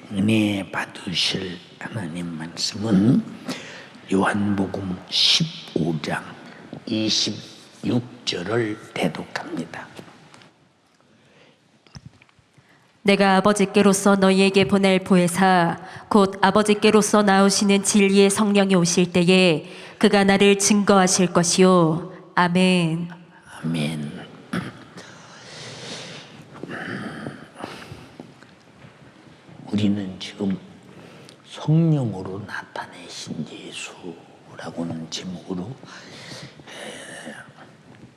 은혜 받으실 하나님 말씀은 요한복음 15장 26절을 대독합니다. 내가 아버지께로서 너희에게 보낼 보혜사 곧 아버지께로서 나오시는 진리의 성령이 오실 때에 그가 나를 증거하실 것이요. 아멘. 아멘. 우리는 지금 성령으로 나타내신 예수라고는 제목으로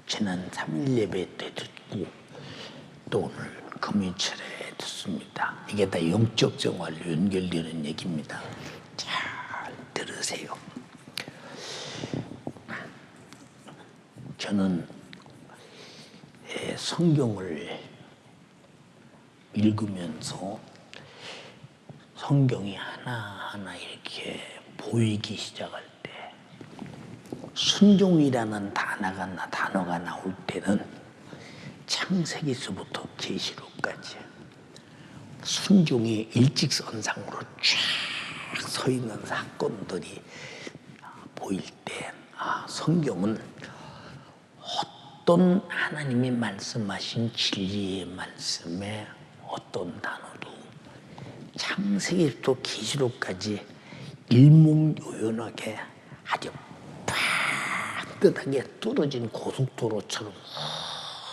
지난 3일 예배 때 듣고 또 오늘 금요일에 듣습니다. 이게 다 영적 생활로 연결되는 얘기입니다. 잘 들으세요. 저는 성경을 읽으면서 성경이 하나하나 이렇게 보이기 시작할 때 순종이라는 단어가 나올 때는 창세기서부터 계시록까지 순종이 일직선상으로 쫙 서 있는 사건들이 보일 때 성경은 어떤 하나님이 말씀하신 진리의 말씀에 어떤 단어도 창세기부터 계시록까지 일목요연하게 아주 팍듯하게 뚫어진 고속도로처럼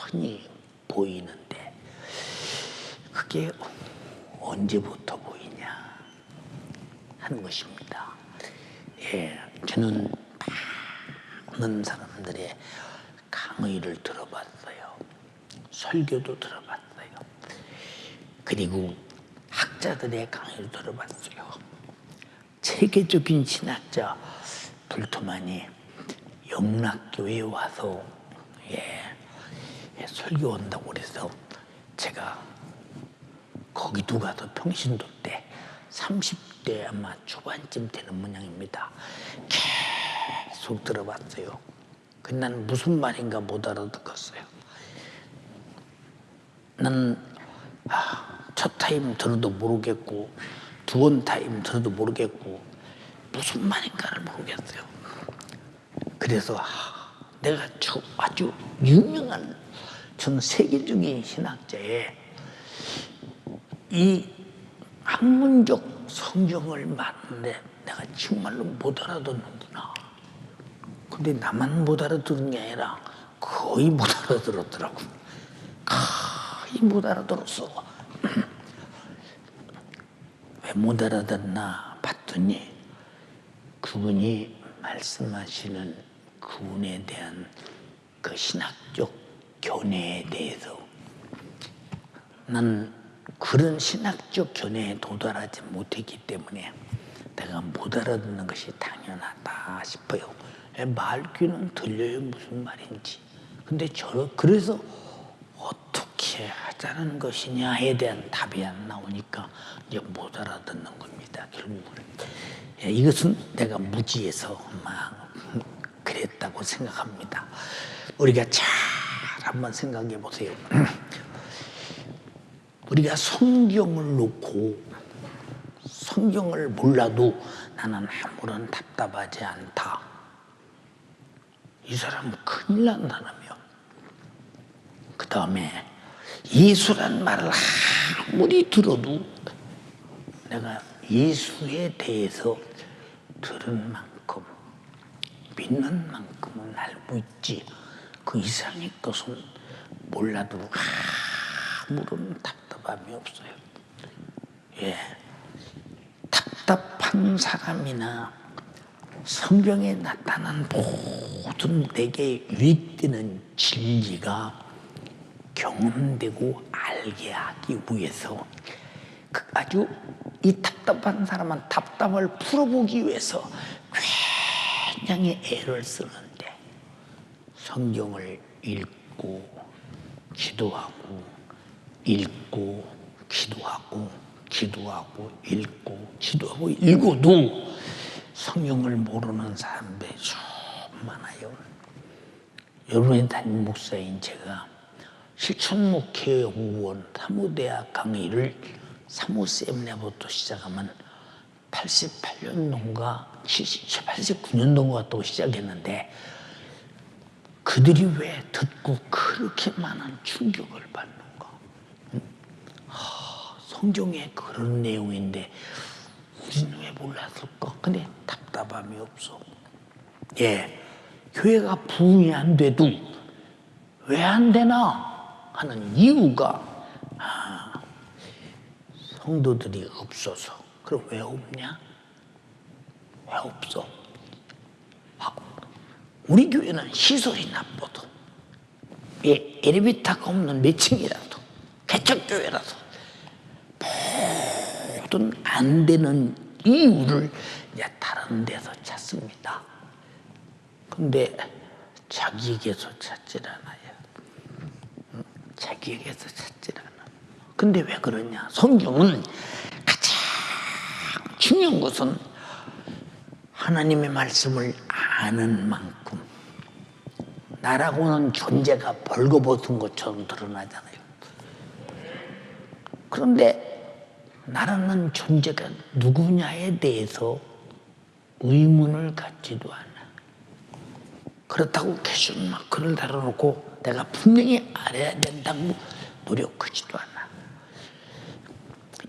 흔히 보이는데 그게 언제부터 보이냐 하는 것입니다. 저는 많은 사람들의 강의를 들어봤어요. 설교도 들어봤어요. 그리고 학자들의 강의를 들어봤어요. 세계적인 신학자 불트만이 영락교회에 와서 설교한다고 그래서 제가 거기도 가서 평신도 때 30대 아마 초반쯤 되는 모양입니다. 계속 들어봤어요. 난 무슨 말인가 못 알아듣겠어요. 난 첫 타임 들어도 모르겠고 두 번 타임 들어도 모르겠고 무슨 말인가를 모르겠어요. 그래서 내가 아주 유명한 전 세계적인 신학자의 이 학문적 성경을 말하는데 내가 정말로 못 알아듣는구나. 근데 나만 못 알아듣는 게 아니라 거의 못 알아들었더라고. 거의 못 알아들었어. 왜 못 알아듣나 봤더니 그분이 말씀하시는 그분에 대한 그 신학적 견해에 대해서 난 그런 신학적 견해에 도달하지 못했기 때문에 내가 못 알아듣는 것이 당연하다 싶어요. 말귀는 들려요, 무슨 말인지. 근데 그래서 어떻게 하자는 것이냐에 대한 답이 안 나오니까 이제 못 알아듣는 겁니다, 결국은. 이것은 내가 무지해서 막 그랬다고 생각합니다. 우리가 잘 한번 생각해 보세요. 우리가 성경을 놓고 성경을 몰라도 나는 아무런 답답하지 않다. 이 사람은 큰일 난 사람이요. 그 다음에 예수란 말을 아무리 들어도 내가 예수에 대해서 들은 만큼 믿는 만큼은 알고 있지 그 이상의 것은 몰라도 아무런 답답함이 없어요. 답답한 사람이나 성경에 나타난 모든 내게 유익되는 진리가 경험되고 알게 하기 위해서 아주 이 답답한 사람은 답답을 풀어보기 위해서 굉장히 애를 쓰는데 성경을 읽고 기도하고 읽고 기도하고 기도하고 읽고 기도하고 읽어도 성경을 모르는 사람들이 좀 많아요. 여러분의 담임 목사인 제가 실천목회 연구원 사무대학 강의를 사무세미나부터 시작하면 88년도인가 89년도인가 또 시작했는데 그들이 왜 듣고 그렇게 많은 충격을 받는가? 성경에 그런 내용인데 우리는 왜 몰랐을까? 근데 답답함이 없어. 예, 교회가 부흥이 안 돼도 왜 안 되나 하는 이유가 성도들이 없어서. 그럼 왜 없냐? 왜 없어? 우리 교회는 시설이 나빠도 엘리베이터가 없는 몇 층이라도 개척교회라서 모든 안 되는 이유를 이제 다른 데서 찾습니다. 근데 자기에게서 찾질 않아요. 자기에게서 찾질 않아. 근데 왜 그러냐? 성경은 가장 중요한 것은 하나님의 말씀을 아는 만큼 나라고는 존재가 벌거벗은 것처럼 드러나잖아요. 그런데 나라는 존재가 누구냐에 대해서 의문을 갖지도 않아. 그렇다고 계속 막 글을 달아놓고 내가 분명히 알아야 된다고 노력하지도 않아.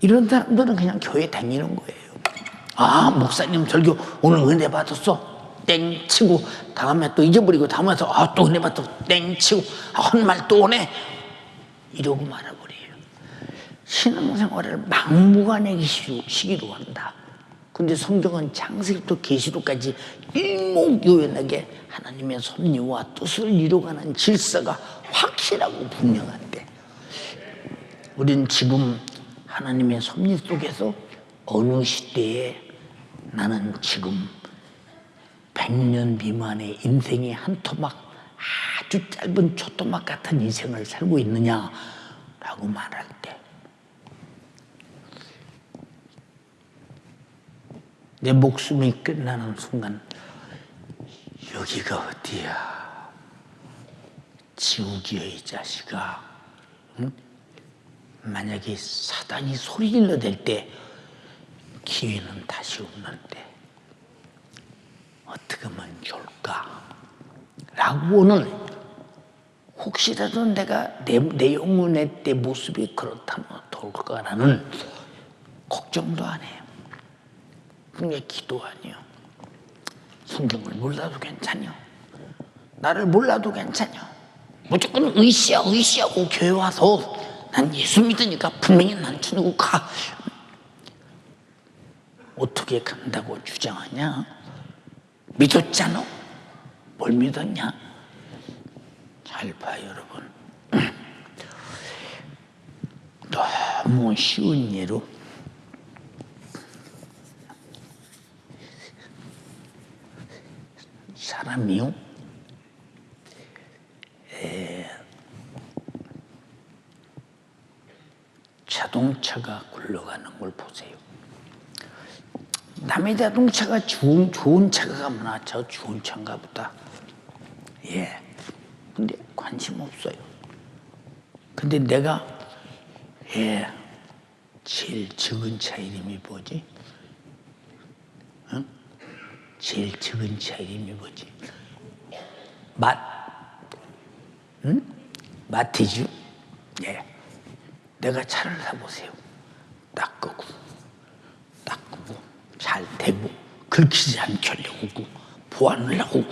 이런 사람들은 그냥 교회 다니는 거예요. 아, 목사님 설교 오늘 은혜 받았어. 땡 치고 다음에 또 잊어버리고 다음에서 또 은혜 받았어. 땡 치고 한 말 또 오네. 이러고 말아버려요. 신앙생활을 막무가내시기로 한다. 근데 성경은 창세기부터 계시록까지 일목요연하게 하나님의 섭리와 뜻을 이루어가는 질서가 확실하고 분명한데 우리는 지금 하나님의 섭리 속에서 어느 시대에 나는 지금 100년 미만의 인생의 한 토막, 아주 짧은 초토막 같은 인생을 살고 있느냐라고 말할 때 내 목숨이 끝나는 순간 여기가 어디야? 지옥이야 이 자식아. 응? 만약에 사단이 소리 질러댈 때 기회는 다시 없는데 어떻게 하면 좋을까? 라고는 혹시라도 내가 내 영혼의 때 모습이 그렇다면 어떨까라는 걱정도 안 해요. 그게 기도 아니요. 성경을 몰라도 괜찮요. 나를 몰라도 괜찮요. 무조건 의시하고 교회 와서 난 예수 믿으니까 분명히 난 천국 가. 어떻게 간다고 주장하냐? 믿었잖아. 뭘 믿었냐? 잘 봐 여러분. 너무 쉬운 예로 사람이요 자동차가 굴러가는 걸 보세요. 남의 자동차가 좋은 차가 많아져. 좋은 차인가 보다. 예. 근데 관심 없어요. 근데 내가 제일 적은 차 이름이 뭐지? 응? 제일 적은 차 이름이 뭐지? 마티즈? 예. 내가 차를 사보세요. 닦고 잘 대고 긁히지 않게 하려고 그러고 보완을 하고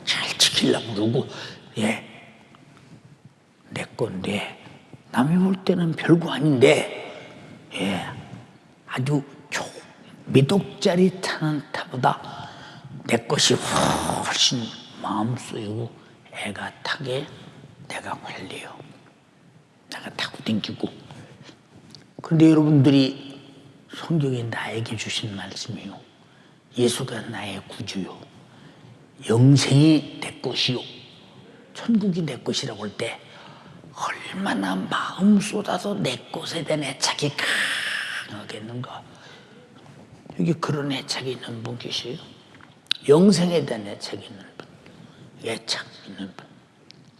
잘 지키려고 그러고 예. 내 건데 남이 볼 때는 별거 아닌데 예. 아주 몇 억짜리 타는 차보다 내 것이 훨씬 마음 쓰이고 애가 타게 내가 관리해요. 내가 타고 댕기고. 그런데 여러분들이 성경이 나에게 주신 말씀이요. 예수가 나의 구주요. 영생이 내 것이요. 천국이 내 것이라고 할 때 얼마나 마음 쏟아서 내 것에 대한 애착이 강하겠는가. 여기 그런 애착이 있는 분 계세요? 영생에 대한 애착이 있는 분, 애착 있는 분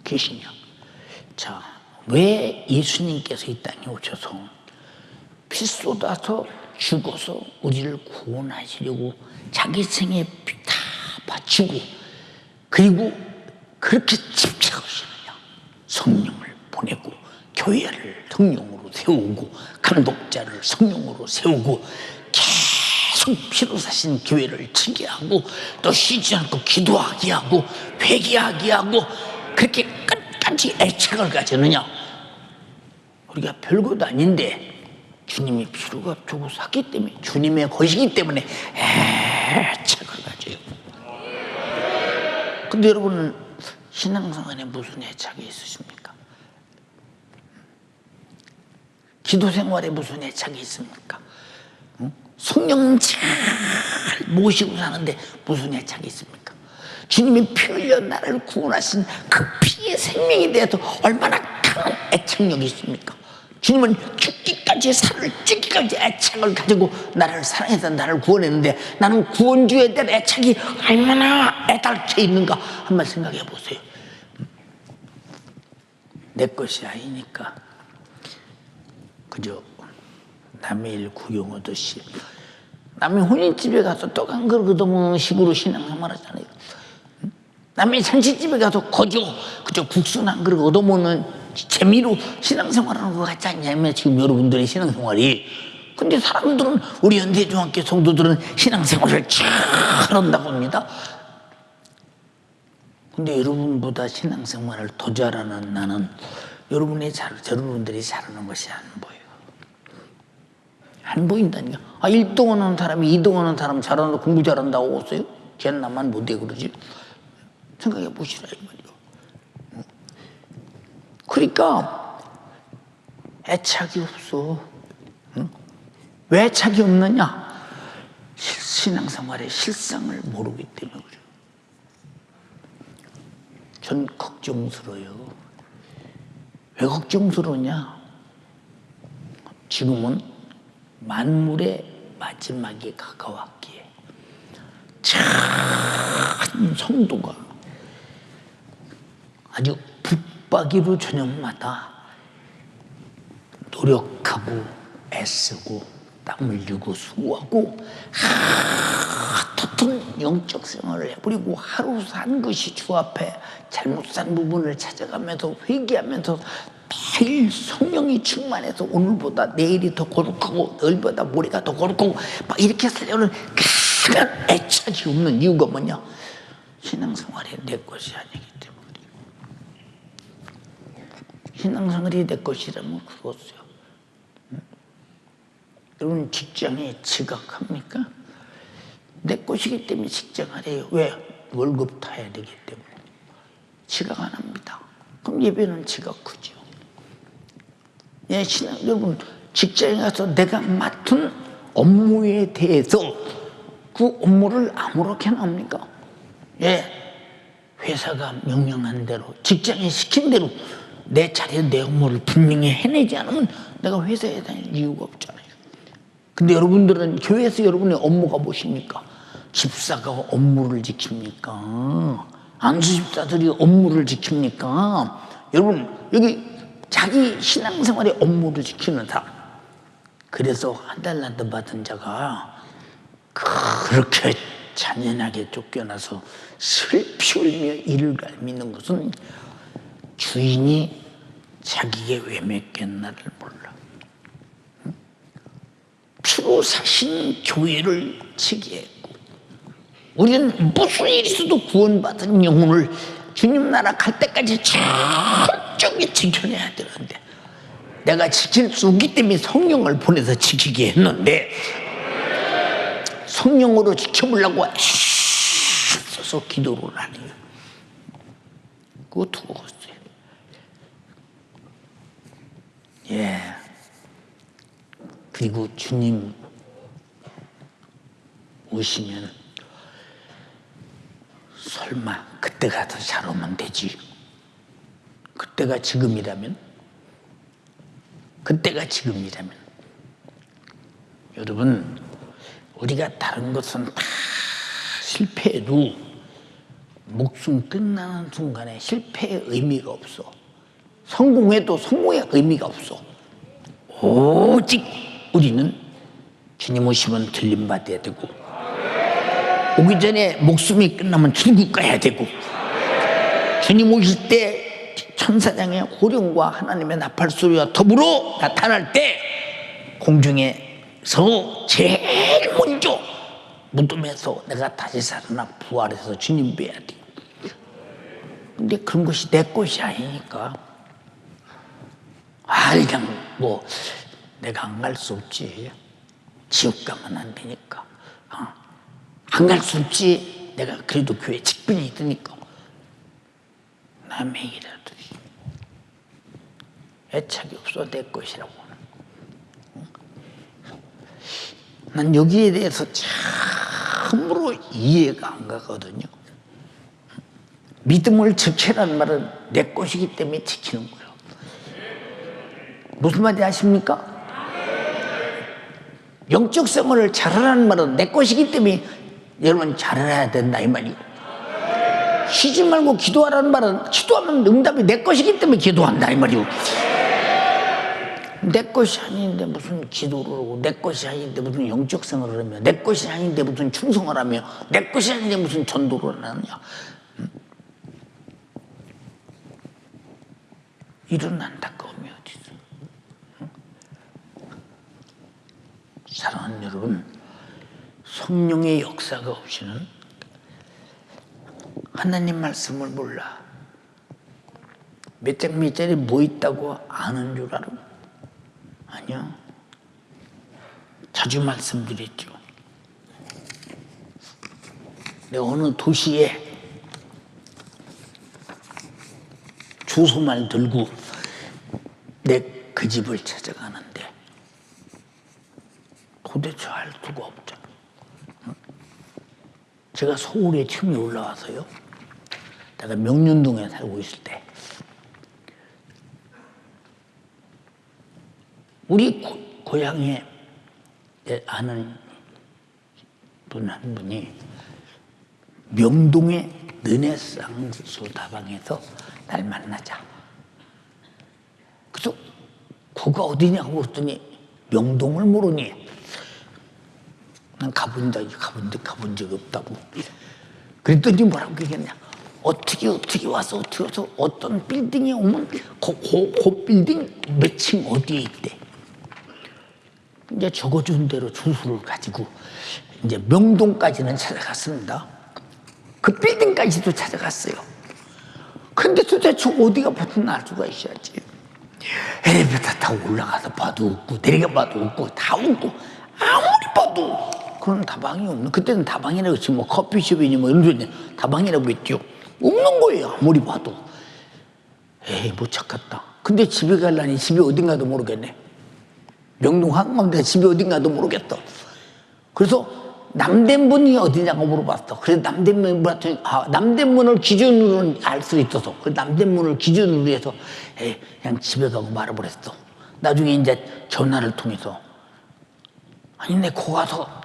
계시냐? 자, 왜 예수님께서 이 땅에 오셔서 피 쏟아서 죽어서 우리를 구원하시려고 자기 생에 피 다 바치고, 그리고 그렇게 집착하시느냐, 성령을 보내고 교회를 성령으로 세우고 감독자를 성령으로 세우고 계속 피로 사신 교회를 지게 하고 또 쉬지 않고 기도하게 하고 회개하게 하고 그렇게 끝까지 애착을 가지느냐. 우리가 별것도 아닌데 주님이 피로가 주고 샀기 때문에, 주님의 것이기 때문에 애착을 가져요. 근데 여러분은 신앙생활에 무슨 애착이 있으십니까? 기도 생활에 무슨 애착이 있습니까? 성령 잘 모시고 사는데 무슨 애착이 있습니까? 주님이 피 흘려 나를 구원하신 그 피의 생명에 대해서 얼마나 강한 애착력이 있습니까? 주님은 죽기까지, 살을 찌기까지 애착을 가지고 나를 사랑해서 나를 구원했는데, 나는 구원주에 대한 애착이 얼마나 애달게 있는가 한번 생각해 보세요. 내 것이 아니니까 그저 남의 일 구경하듯이, 남의 혼인집에 가서 떡 한 그릇 얻어먹는 식으로 신앙생활 하잖아요. 남의 잔치집에 가서 그저 국수 한 그릇 얻어먹는 재미로 신앙생활하는 것 같지 않냐면 지금 여러분들의 신앙생활이. 근데 사람들은, 우리 현대중학교 성도들은 신앙생활을 잘한다고 합니다. 근데 여러분보다 신앙생활을 더 잘하는 나는 여러분들이 잘하는 것이 안 보여요. 안 보인다니까. 1등 하는 사람이 2등 하는 사람 잘하는, 공부 잘한다고 했어요? 걔는 나만 못해 그러지? 생각해 보시라 이 말이요. 그러니까 애착이 없어. 왜 애착이 없느냐? 신앙생활의 실상을 모르기 때문에 그래요. 전 걱정스러워요. 왜 걱정스러우냐? 지금은 만물의 마지막에 가까웠기에 참 성도가 아주 붙박이로 저녁마다 노력하고 애쓰고 땀 흘리고 수고하고 하여튼 영적 생활을 해버리고 하루 산 것이 주 앞에 잘못 산 부분을 찾아가면서 회개하면서 매일 성령이 충만해서 오늘보다 내일이 더 거룩하고 내일보다 모레가 더 거룩하고 막 이렇게 살려는 강한 애착이 없는 이유가 뭐냐? 신앙생활이 내 것이 아니기 때문이에요. 신앙생활이 내 것이라면 그것이요. 여러분 직장에 지각합니까? 내 것이기 때문에 직장을 해요. 왜? 월급 타야 되기 때문에. 지각 안 합니다. 그럼 예배는 지각하죠. 여러분 직장에 가서 내가 맡은 업무에 대해서 그 업무를 아무렇게나 합니까? 회사가 명령한 대로, 직장에 시킨 대로 내 자리에 내 업무를 분명히 해내지 않으면 내가 회사에 다닐 이유가 없잖아요. 근데 여러분들은 교회에서 여러분의 업무가 무엇입니까? 집사가 업무를 지킵니까? 안수집사들이 업무를 지킵니까? 여러분 여기 자기 신앙생활의 업무를 지키는 사람, 그래서 한 달란트 받은 자가 그렇게 잔인하게 쫓겨나서 슬피 울며 이를 갈미는 것은 주인이 자기에게 왜 맡겼나를 몰라. 피로 사신 교회를 지키했고, 우리는 무슨 일이 있어도 구원받은 영혼을 주님 나라 갈 때까지 철저히 지켜내야 되는데, 내가 지킬 수 없기 때문에 성령을 보내서 지키게 했는데, 성령으로 지켜보려고 애써서 기도를 안 해요. 그거 두고갔어요. 그리고 주님 오시면 설마 그때 가서 잘 오면 되지. 그때가 지금이라면, 여러분 우리가 다른 것은 다 실패해도 목숨 끝나는 순간에 실패의 의미가 없어. 성공해도 성공의 의미가 없어. 오직 우리는 주님 오시면 들림받아야 되고 오기 전에 목숨이 끝나면 천국 가야 되고 주님 오실 때 천사장의 호령과 하나님의 나팔 소리와 더불어 나타날 때 공중에서 제일 먼저 무덤에서 내가 다시 살아나 부활해서 주님 뵈야 돼. 근데 그런 것이 내 것이 아니니까 그냥 뭐 내가 안 갈 수 없지. 지옥 가면 안 되니까. 안 갈 수 없지. 내가 그래도 교회 직분이 있으니까. 남의 일이라도 애착이 없어 내 것이라고. 난 여기에 대해서 참으로 이해가 안 가거든요. 믿음을 지키라는 말은 내 것이기 때문에 지키는 거예요. 무슨 말인지 아십니까? 영적 생활을 잘하라는 말은 내 것이기 때문에 여러분 잘해야 된다 이 말이고, 쉬지 말고 기도하라는 말은 기도하면 응답이 내 것이기 때문에 기도한다 이 말이고, 내 것이 아닌데 무슨 기도를 하고 내 것이 아닌데 무슨 영적 생활을 하며 내 것이 아닌데 무슨 충성을 하며 내 것이 아닌데 무슨 전도를 하느냐. 이런 안타까움이 어디 있어. 사랑하는 여러분, 성령의 역사가 없이는 하나님 말씀을 몰라. 몇 장 몇 절에 뭐 있다고 아는 줄 알아? 아니요. 자주 말씀드렸죠. 내가 어느 도시에 주소만 들고 내 그 집을 찾아가는데 도대체 알 수가 없죠. 제가 서울에 처음에 올라와서요. 내가 명륜동에 살고 있을 때 우리 고향에 아는 분 한 분이 명동의 르네상스 다방에서 날 만나자. 그래서 거기가 어디냐고 그랬더니 명동을 모르니? 난 가본 적 없다고. 그랬더니 뭐라고 얘기했냐? 어떻게 와서 어떤 빌딩에 오면 그 빌딩 몇 층 어디에 있대. 이제 적어준 대로 주소를 가지고 이제 명동까지는 찾아갔습니다. 그 빌딩까지도 찾아갔어요. 근데 도대체 어디가 붙은 알 수가 있어야지. 엘리베이터 타고 올라가서 봐도 없고 내려가 봐도 없고 다 없고 아무리 봐도 그런 다방이 없는. 그때는 다방이라고 지금 뭐 커피숍이니 뭐 이런 소리 다방이라고 했죠. 없는 거예요. 아무리 봐도. 에이 못 찾겠다. 근데 집에 가려니 집이 어딘가도 모르겠네. 명동 한가운데 집이 어딘가도 모르겠어. 그래서 남대문이 어디냐고 물어봤어. 그래서 남대문 물었더니 남대문을 기준으로 알 수 있어서 그 남대문을 기준으로 해서 그냥 집에 가고 말아버렸어. 나중에 이제 전화를 통해서 아니 내 거 가서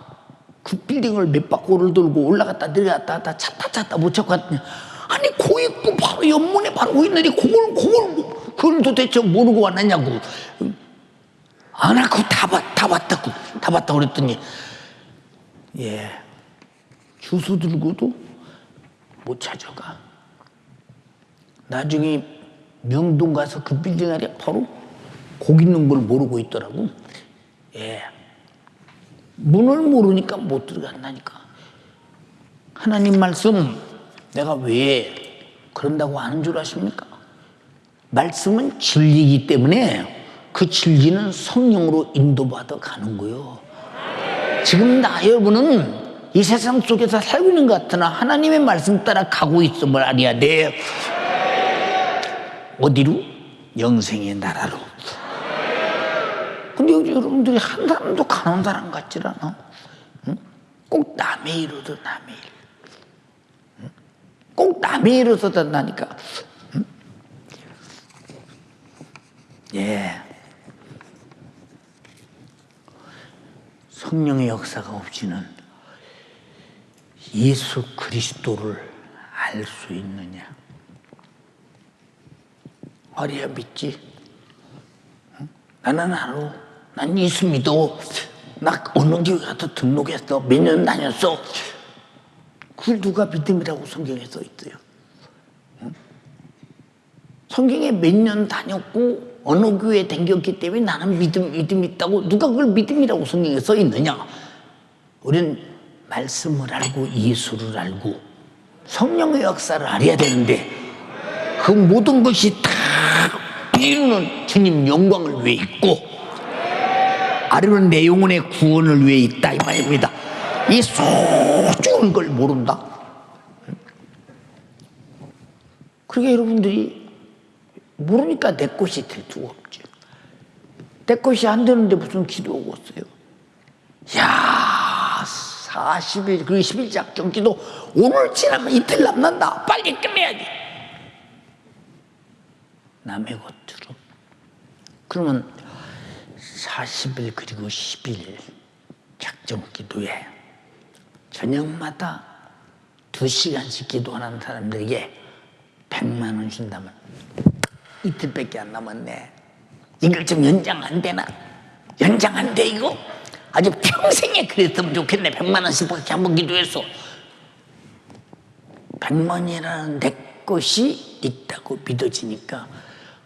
그 빌딩을 몇 바퀴를 돌고 올라갔다 내려갔다 찾다 못 찾았더니 아니 고 있고 바로 옆문에 바로 있는데 그걸 도대체 모르고 왔느냐고. 안 하고 다 봤다고 그랬더니 주소 들고도 못 찾아가. 나중에 명동 가서 그 빌딩 아래 바로 거기 있는 걸 모르고 있더라고. 문을 모르니까 못 들어간다니까. 하나님 말씀 내가 왜 그런다고 아는 줄 아십니까? 말씀은 진리이기 때문에 그 진리는 성령으로 인도받아 가는 거예요. 지금 나 여러분은 이 세상 속에서 살고 있는 것 같으나 하나님의 말씀 따라 가고 있어 말이야. 어디로? 영생의 나라로. 근데 여러분들이 한 사람도 가는 사람 같질 않아. 응? 꼭 남의 일로도 남의 일. 응? 꼭 남의 일로서 된다니까. 응? 성령의 역사가 없이는 예수 그리스도를 알 수 있느냐? 알아야 믿지. 나는 알아. 난 예수 믿어. 나 어느 교회 가서 등록했어. 몇 년 다녔어. 그걸 누가 믿음이라고 성경에 써 있어요? 성경에 몇 년 다녔고 어느 교회에 다녔기 때문에 나는 믿음 있다고 누가 그걸 믿음이라고 성경에 써 있느냐? 우리는 말씀을 알고 예수를 알고 성령의 역사를 알아야 되는데 그 모든 것이 다 이루는 주님 영광을 위해 있고 아르는 내 영혼의 구원을 위해 있다 이 말입니다. 이 소중한 걸 모른다. 그러니까 여러분들이 모르니까 내 것이 될 수가 없죠. 내 것이 안 되는데 무슨 기도하고 있어요. 야 40일 그리고 10일 작정 기도 오늘 지나면 이틀 남는다. 빨리 끝내야지. 남의 것으로. 그러면 40일 그리고 10일 작정 기도에 저녁마다 2시간씩 기도하는 사람들에게 100만 원 준다면 이틀밖에 안 남았네. 이걸 좀 연장 안 되나? 연장 안 돼 이거? 아주 평생에 그랬으면 좋겠네. 100만 원씩밖에 한 번 기도해서 100만이라는 내 것이 있다고 믿어지니까.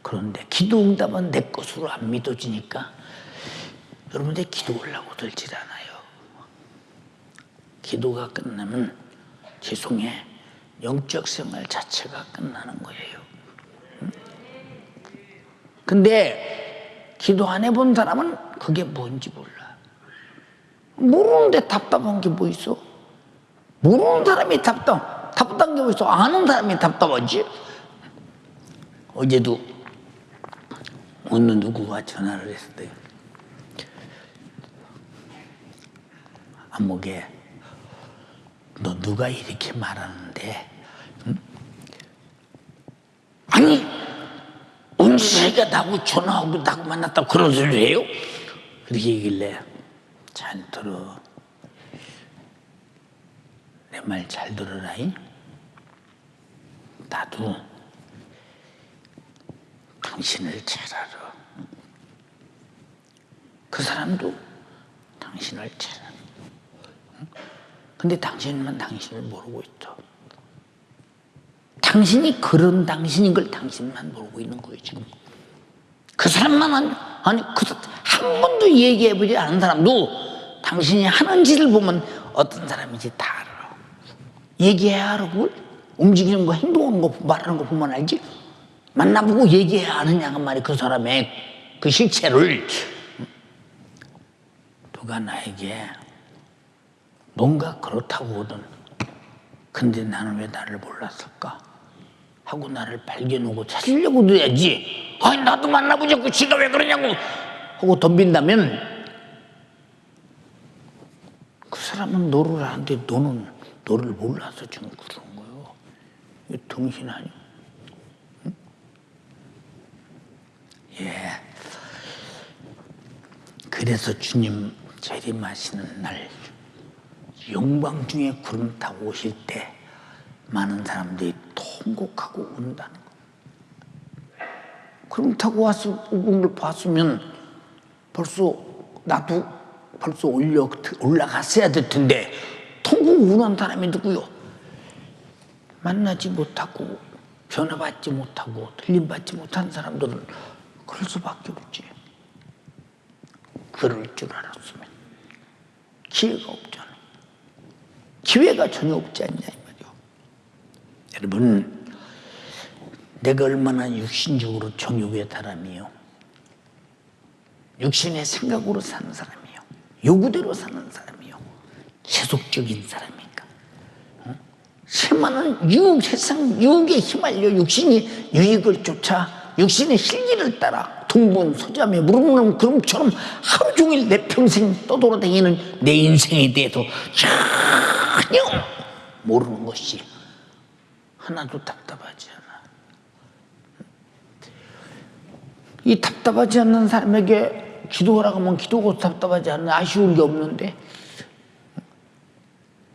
그런데 기도 응답은 내 것으로 안 믿어지니까 여러분들 기도 올라고 들질 않아요. 기도가 끝나면 죄송해 영적 생활 자체가 끝나는 거예요. 근데 기도 안 해본 사람은 그게 뭔지 몰라. 모르는데 답답한 게 뭐 있어? 모르는 사람이 답답한 게 뭐 있어? 아는 사람이 답답하지? 어제도 어느 누구가 전화를 했어요. 안목에 너 누가 이렇게 말하는데 응? 아니 은지사이가 나하고 전화하고 나하고 만났다고 그런 소리를 해요? 그렇게 얘기길래 잘 들어. 내 말 잘 들어라잉. 나도 당신을 잘 알아. 그 사람도 당신을 잘 알아. 근데 당신만 당신을 모르고 있어. 당신이 그런 당신인 걸 당신만 모르고 있는 거예요 지금. 그 사람만 한 번도 얘기해보지 않은 사람도 당신이 하는 짓을 보면 어떤 사람인지 다 알아. 얘기해야 알아 그걸? 움직이는 거, 행동하는 거, 말하는 거 보면 알지? 만나보고 얘기해야 아느냐가 말이 그 사람의 그 실체를. 누가 나에게 뭔가 그렇다고 하든 근데 나는 왜 나를 몰랐을까 하고 나를 발견하고 찾으려고 해야지. 아니 나도 만나보자고 지가 왜 그러냐고 하고 덤빈다면 그 사람은 너를 아는데 너는 너를 몰라서 지금 그런 거예요. 이거 정신 아니야? 응? 예. 그래서 주님 재림하시는 날 영광 중에 구름 타고 오실 때 많은 사람들이 통곡하고 운다는 거. 구름 타고 와서 오는 걸 봤으면 나도 벌써 올라갔어야 될 텐데 통곡 우는 사람이 누구요? 만나지 못하고 변화받지 못하고 틀림받지 못한 사람들은 그럴 수밖에 없지. 그럴 줄 알았으면 기회가 없잖아. 기회가 전혀 없지 않냐 이 말이요. 여러분 내가 얼마나 육신적으로 정욕의 사람이요. 육신의 생각으로 사는 사람이요. 요구대로 사는 사람이요. 세속적인 사람인가. 수많은 세상 유혹에 휘말려 육신이 유익을 쫓아 육신의 실기를 따라 동분서자매 무릎 그름처럼 하루 종일 내 평생 떠돌아다니는 내 인생에 대해서 전혀 모르는 것이 하나도 답답하지 않아. 이 답답하지 않는 사람에게 기도하라고 하면 기도하고 답답하지 않는 아쉬운 게 없는데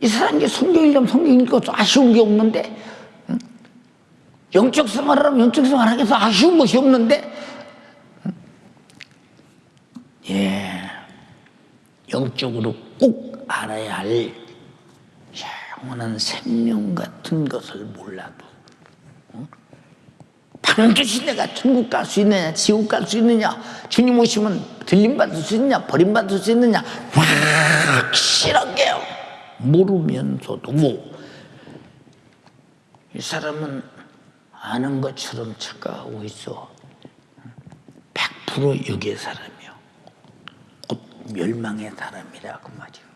이 사람이 성경 읽으면 성경 읽어서 아쉬운 게 없는데 영적 생활을 하면 영적 생활을 하기 위해서 아쉬운 것이 없는데 예. 영적으로 꼭 알아야 할 영원한 생명 같은 것을 몰라도 반드시 내가 천국 갈 수 있느냐 지옥 갈 수 있느냐 주님 오시면 들림받을 수 있느냐 버림받을 수 있느냐 확실하게요 모르면서도 이 사람은 아는 것처럼 착각하고 있어. 100% 육의 사람이요. 곧 멸망의 사람이라 그 말이요.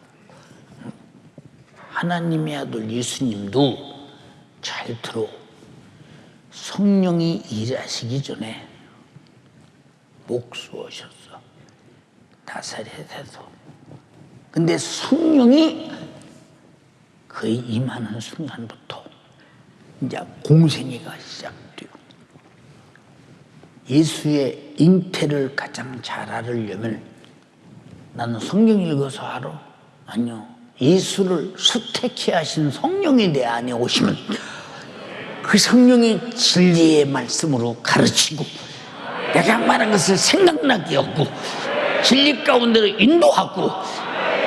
하나님의 아들 예수님도 잘 들어. 성령이 일하시기 전에 목수하셨어. 나사렛에서. 근데 성령이 그의 임하는 순간부터 이제 공생애가 시작돼요. 예수의 잉태를 가장 잘 알으려면 나는 성경 읽어서 알아? 아니요. 예수를 수택해 하신 성령이 내 안에 오시면 그 성령이 진리의 말씀으로 가르치고 내가 말한 것을 생각나게 하고 진리 가운데로 인도하고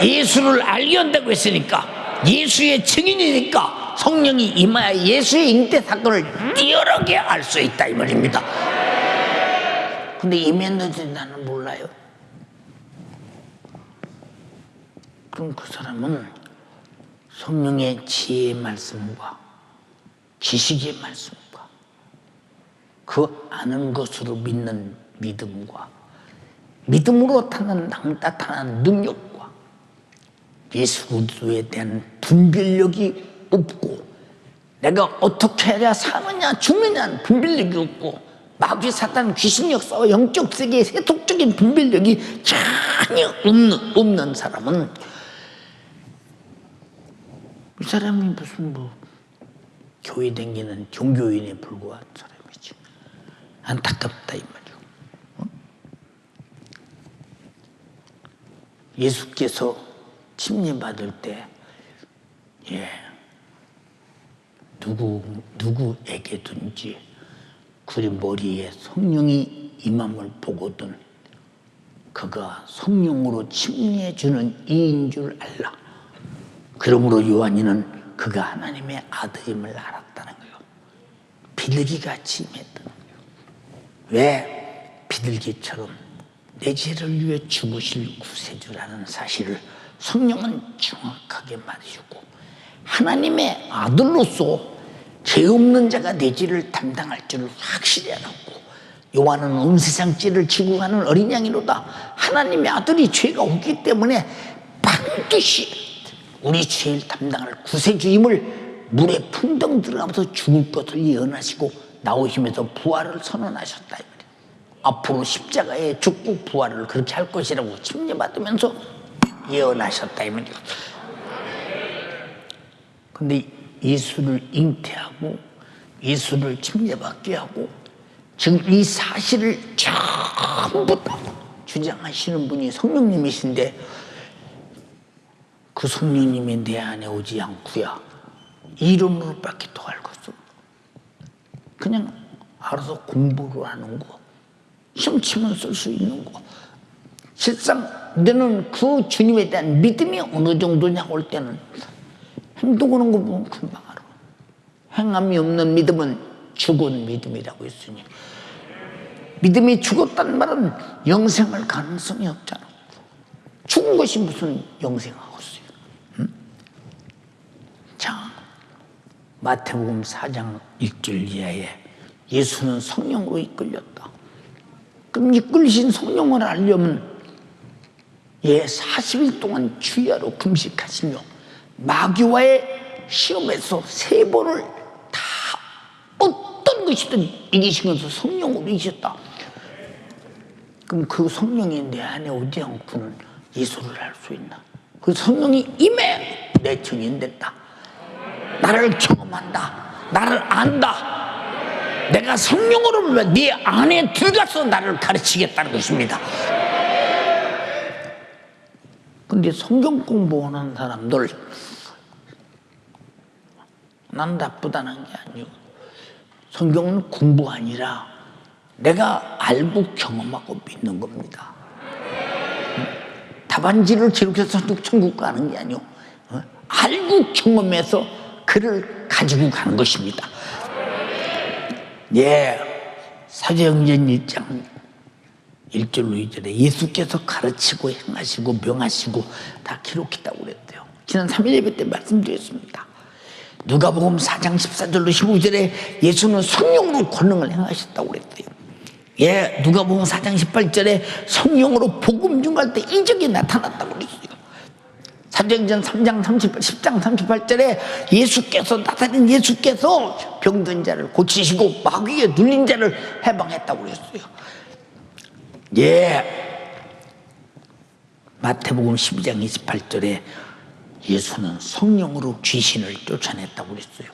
예수를 알게 한다고 했으니까 예수의 증인이니까 성령이 임하여 예수의 잉태 사건을 뛰어나게 알 수 있다 이 말입니다. 근데 임했는지 나는 몰라요. 그럼 그 사람은 성령의 지혜의 말씀과 지식의 말씀과 그 아는 것으로 믿는 믿음과 믿음으로 나타나는 능력과 예수 그리스도에 대한 분별력이 없고 내가 어떻게 해야 사느냐 죽느냐는 분별력이 없고 마귀 사탄 귀신 역사와 영적 세계의 세속적인 분별력이 전혀 없는 사람은 이 사람이 무슨 교회 다니는 종교인에 불과한 사람이지. 안타깝다 이 말이요. 예수께서 침례받을 때 누구에게든지 그의 머리에 성령이 임함을 보거든 그가 성령으로 침례해주는 이인 줄 알라. 그러므로 요한이는 그가 하나님의 아들임을 알았다는 거예요. 비둘기같이 임했다는 거예요. 왜 비둘기처럼 내 죄를 위해 죽으실 구세주라는 사실을 성령은 정확하게 말해주고 하나님의 아들로서 죄 없는 자가 내 죄를 담당할 줄을 확실히 알았고 요한은 온 세상 죄를 지고 가는 어린 양이로다. 하나님의 아들이 죄가 없기 때문에 반드시 우리 죄를 담당할 구세주임을 물에 풍덩 들어가면서 죽을 것을 예언하시고 나오시면서 부활을 선언하셨다. 앞으로 십자가에 죽고 부활을 그렇게 할 것이라고 침례받으면서 예언하셨다. 이 말이에요. 근데 예수를 잉태하고 예수를 침례받게 하고 지금 이 사실을 전부 다 주장하시는 분이 성령님이신데 그 성령님이 내 안에 오지 않고야 이론으로밖에 더 알고 있어. 그냥 알아서 공부를 하는 거, 시험 치면 쓸 수 있는 거. 실상 너는 그 주님에 대한 믿음이 어느 정도냐 올 때는 행동하는 거 보면 금방 알아. 행함이 없는 믿음은 죽은 믿음이라고 했으니 믿음이 죽었단 말은 영생할 가능성이 없잖아. 죽은 것이 무슨 영생하겠어요. 응? 자, 마태복음 4장 1절 이하에 예수는 성령으로 이끌렸다. 그럼 이끌리신 성령을 알려면 40일 동안 주야로 금식하시며 마귀와의 시험에서 3번을 다 어떤 것이든 이기시면서 성령으로 이기셨다. 그럼 그 성령이 내 안에 오지 않고는 예수를 알 수 있나? 그 성령이 임해 내 증인 됐다. 나를 경험한다. 나를 안다. 내가 성령으로 네 안에 들어가서 나를 가르치겠다는 것입니다. 근데 성경 공부하는 사람들 난 나쁘다는 게 아니고 성경은 공부 아니라 내가 알고 경험하고 믿는 겁니다. 답안지를 기록해서 천국 가는 게 아니오. 알고 경험해서 그를 가지고 가는 것입니다. 예, 사도행전 1장 1절로 2절에 예수께서 가르치고 행하시고 명하시고 다 기록했다고 그랬대요. 지난 3일 예배 때 말씀드렸습니다. 누가복음 4장 14절로 15절에 예수는 성령으로 권능을 행하셨다고 그랬대요. 예, 누가복음 4장 18절에 성령으로 복음 전할 때 이적이 나타났다고 그랬어요. 사도행전 3장 10장 38절에 예수께서 나타낸 예수께서 병든 자를 고치시고 마귀에 눌린 자를 해방했다고 그랬어요. 예, 마태복음 12장 28절에 예수는 성령으로 귀신을 쫓아냈다고 그랬어요.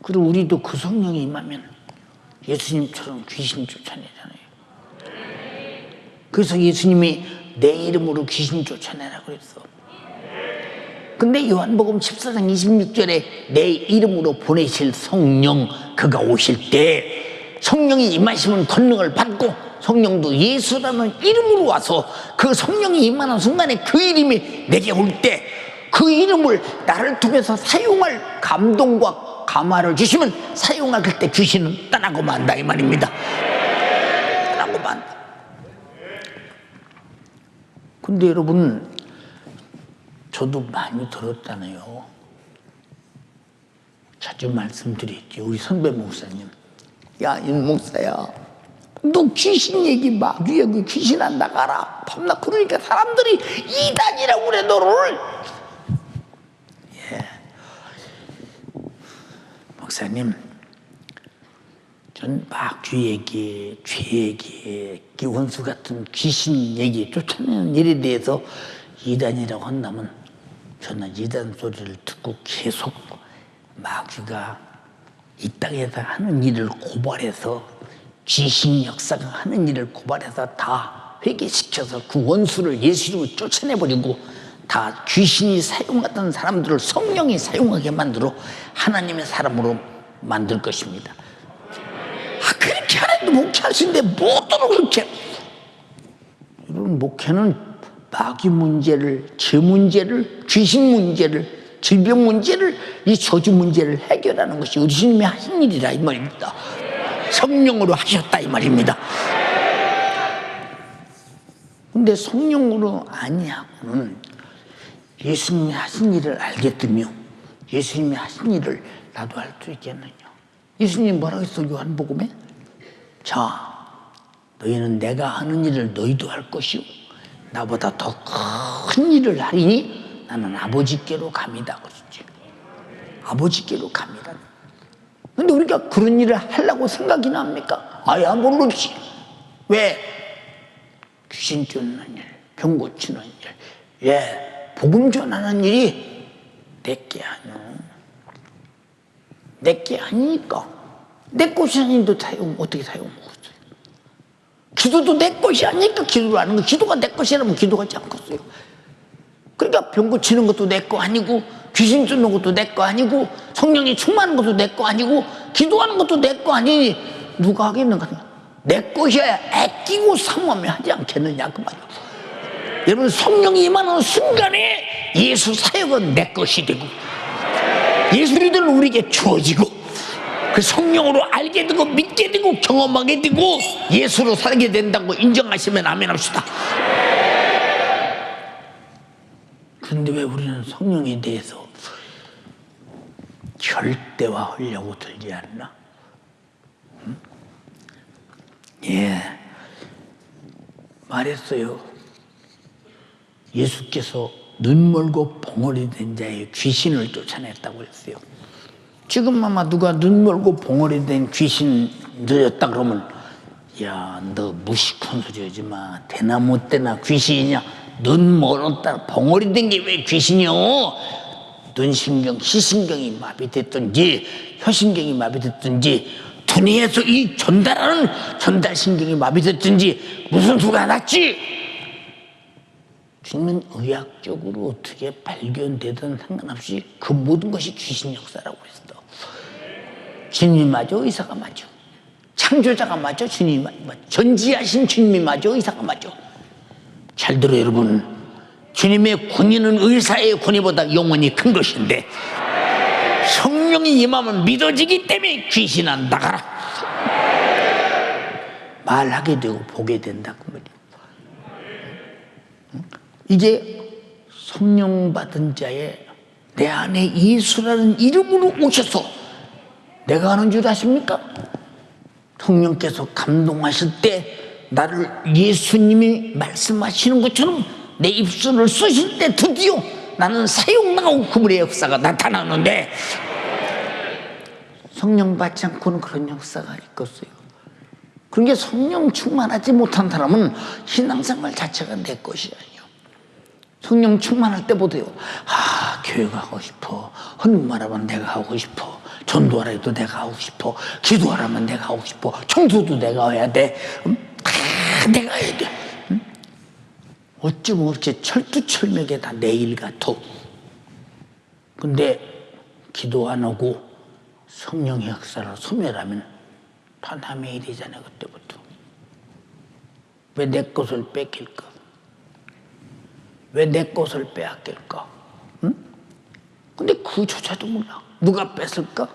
그리고 우리도 그 성령이 임하면 예수님처럼 귀신 쫓아내잖아요. 그래서 예수님이 내 이름으로 귀신 쫓아내라고 그랬어. 근데 요한복음 14장 26절에 내 이름으로 보내실 성령 그가 오실 때 성령이 임하시면 권능을 받고 성령도 예수라는 이름으로 와서 그 성령이 임하는 순간에 그 이름이 내게 올 때 그 이름을 나를 통해서 사용할 감동과 감화를 주시면 사용할 때 귀신은 떠나고 만다 이 말입니다. 떠나고 만다. 근데 여러분, 저도 많이 들었잖아요. 자주 말씀드렸지. 우리 선배 목사님, 야, 이 목사야, 너 귀신 얘기 마귀 얘기 귀신 안 나가라. 밤낮 그러니까 사람들이 이단이라고 그래 너를. 예, 목사님, 전 마귀 얘기, 죄 얘기, 기원수 같은 귀신 얘기 쫓아내는 일에 대해서 이단이라고 한다면 저는 이단 소리를 듣고 계속 마귀가 이 땅에서 하는 일을 고발해서 귀신 역사가 하는 일을 고발해서 다 회개시켜서 그 원수를 예수 이름으로 쫓아내버리고 다 귀신이 사용하던 사람들을 성령이 사용하게 만들어 하나님의 사람으로 만들 것입니다. 그렇게 하나도 목회할 수 있는데 뭐더러 그렇게. 여러분, 목회는 마귀 문제를, 죄 문제를, 귀신 문제를, 질병 문제를, 이 저주 문제를 해결하는 것이 우리 주님이 하신 일이라 이 말입니다. 성령으로 하셨다 이 말입니다. 근데 성령으로 아니하고는 예수님이 하신 일을 알겠으며 예수님이 하신 일을 나도 할 수 있겠느냐. 예수님이 뭐라고 했어 요한복음에? 자, 너희는 내가 하는 일을 너희도 할 것이요 나보다 더 큰 일을 하리니 나는 아버지께로 갑니다. 그랬지. 아버지께로 갑니다. 근데 우리가 그런 일을 하려고 생각이나 합니까? 아야 모르지. 왜? 귀신 쫓는 일, 병 고치는 일, 예, 복음 전하는 일이 내게 아니오. 내게 아니니까. 내 것이 아닌데 어떻게 사용하겠어요? 기도도 내 것이 아니니까 기도를 하는 거. 기도가 내 것이라면 기도하지 않겠어요. 그러니까 병 고치는 것도 내 거 아니고 귀신 쫓는 것도 내 거 아니고 성령이 충만한 것도 내 거 아니고 기도하는 것도 내 거 아니니 누가 하겠는가? 내 것이야 아끼고 사모하며 하지 않겠느냐 그 말이야. 여러분, 성령이 임하는 순간에 예수 사역은 내 것이 되고 예수 믿는 우리에게 주어지고 그 성령으로 알게 되고 믿게 되고 경험하게 되고 예수로 살게 된다고 인정하시면 아멘 합시다. 그런데 왜 우리는 성령에 대해서 절대화하려고 들지 않나? 응? 예, 말했어요. 예수께서 눈 멀고 봉어리 된 자의 귀신을 쫓아냈다고 했어요. 지금 아마 누가 눈 멀고 봉어리 된 귀신 들였다 그러면 야, 너 무식한 소리 하지 마. 대나무 때나 귀신이냐? 눈 멀었다 봉어리 된 게 왜 귀신이요? 눈신경, 시신경이 마비됐든지 혀신경이 마비됐든지 두뇌에서 이 전달하는 전달신경이 마비됐든지 무슨 수가 났지? 주님은 의학적으로 어떻게 발견되든 상관없이 그 모든 것이 귀신 역사라고 했어. 주님이 맞아, 의사가 맞아. 창조자가 맞아, 주님이 맞아. 전지하신 주님이 맞아, 의사가 맞아. 잘 들어 여러분. 주님의 권위는 의사의 권위보다 영원히 큰 것인데 성령이 임하면 믿어지기 때문에 귀신아 나가라 말하게 되고 보게 된다 그 말이에요. 이제 성령 받은 자의 내 안에 예수라는 이름으로 오셔서 내가 하는 줄 아십니까? 성령께서 감동하실 때 나를 예수님이 말씀하시는 것처럼 내 입술을 쓰실 때 드디어 나는 사용나고 그분의 역사가 나타나는데 성령 받지 않고는 그런 역사가 있겠어요. 그런 게 성령 충만하지 못한 사람은 신앙생활 자체가 내 것이 아니에요. 성령 충만할 때 보세요. 아, 교회 가고 싶어. 헌금하라면 내가 하고 싶어. 전도하라 해도 내가 하고 싶어. 기도하라면 내가 하고 싶어. 청소도 내가 해야 돼. 다 내가 해야 돼. 어찌 이렇게 철두철미하게 다 내 일 같아. 근데 기도 안 하고 성령의 역사를 소멸하면 다 남의 일이잖아요. 그때부터. 왜 내 것을 뺏길까? 왜 내 것을 빼앗길까? 응? 근데 그조차도 몰라. 누가 뺏을까?